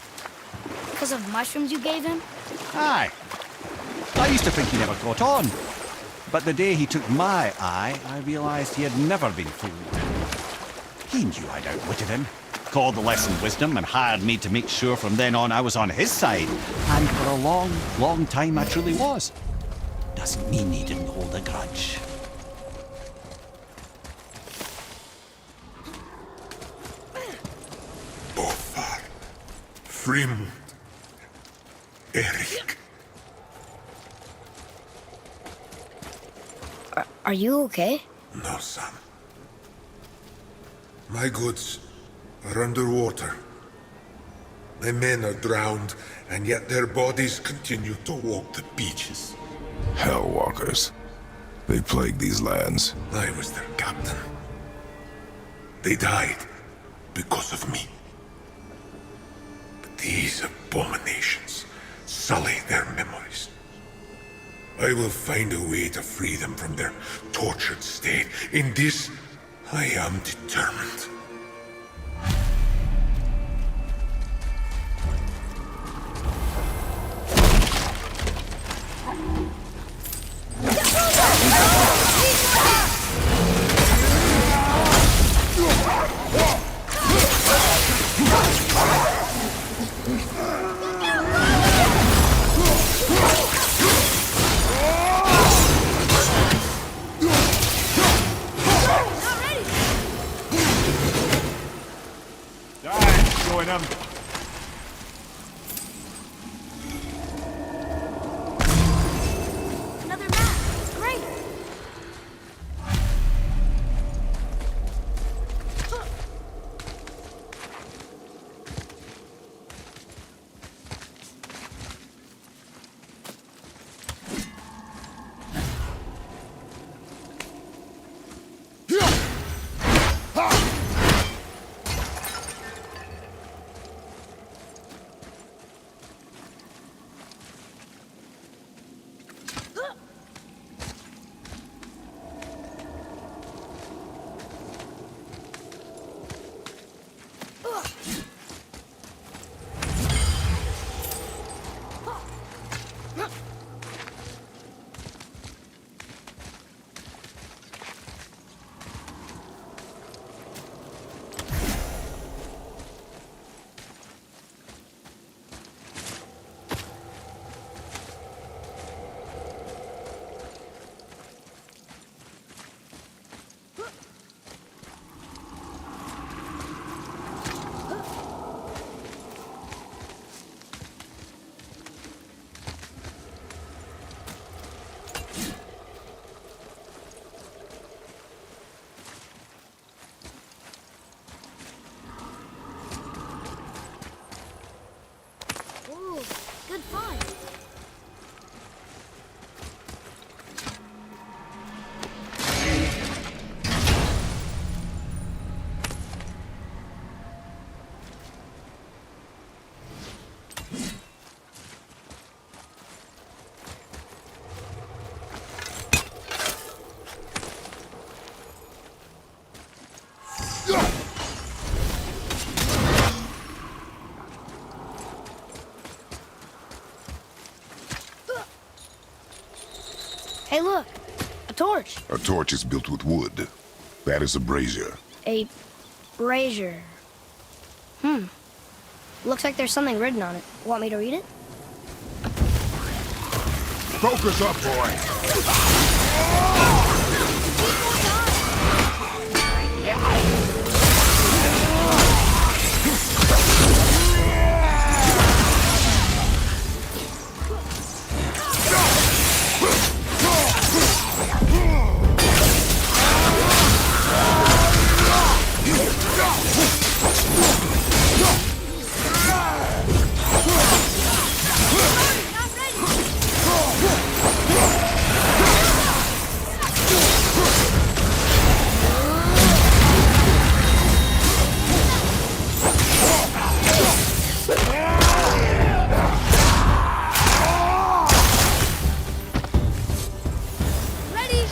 S1: Because of mushrooms you gave him?
S4: Aye. I used to think he never caught on. But the day he took my eye, I realized he had never been fooled. He knew I'd outwitted him, called the lesson wisdom, and hired me to make sure from then on I was on his side. And for a long, long time I truly was. Doesn't mean he didn't hold a grudge.
S9: Bofar. Frim. Erik.
S1: Are you okay?
S10: No, son. My goods are underwater. My men are drowned, and yet their bodies continue to walk the beaches.
S2: Hellwalkers. They plague these lands.
S10: I was their captain. They died because of me. But these abominations sully their memories. I will find a way to free them from their tortured state. In this, I am determined.
S4: Join him.
S8: Another map. Great. Ooh, good find.
S1: Hey, look! A torch!
S2: A torch is built with wood. That is a brazier.
S1: A brazier. Looks like there's something written on it. Want me to read it?
S2: Focus up, boy!
S8: Ready?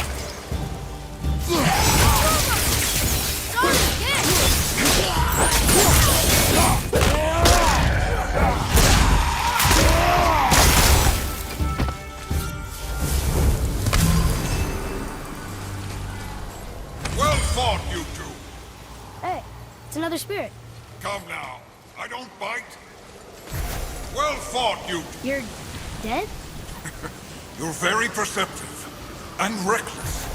S8: Start again.
S9: Well fought, you two.
S1: Hey, it's another spirit.
S9: Come now. I don't bite. Well fought, you two.
S1: You're dead?
S9: You're very perceptive and reckless.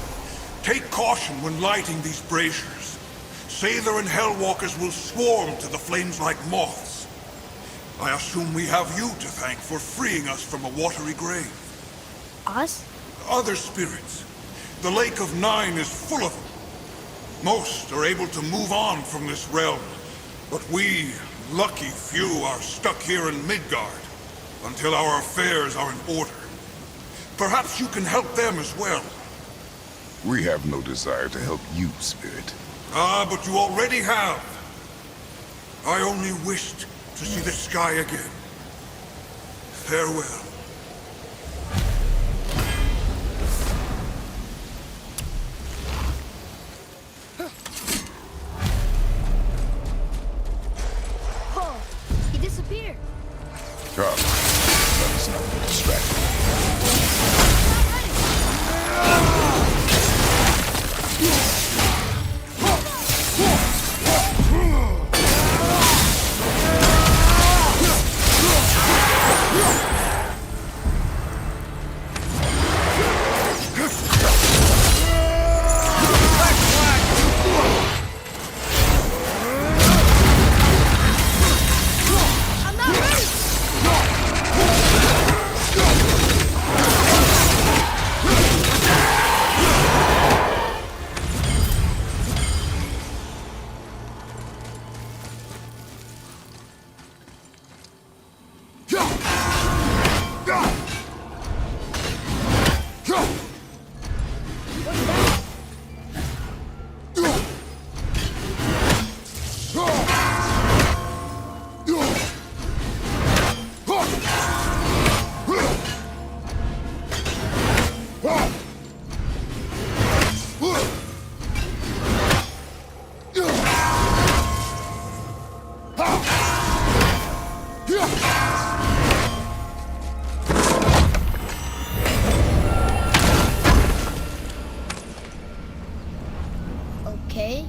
S9: Take caution when lighting these braziers. Sailor and Hellwalkers will swarm to the flames like moths. I assume we have you to thank for freeing us from a watery grave.
S1: Us?
S9: Other spirits.
S10: The Lake of Nine is full of them. Most are able to move on from this realm, but we, lucky few, are stuck here in Midgard until our affairs are in order. Perhaps you can help them as well.
S2: We have no desire to help you, Spirit.
S10: Ah, but you already have. I only wished to see the sky again. Farewell.
S1: Oh, he disappeared.
S2: Come, let us not be distracted.
S1: I'm not ready! Okay.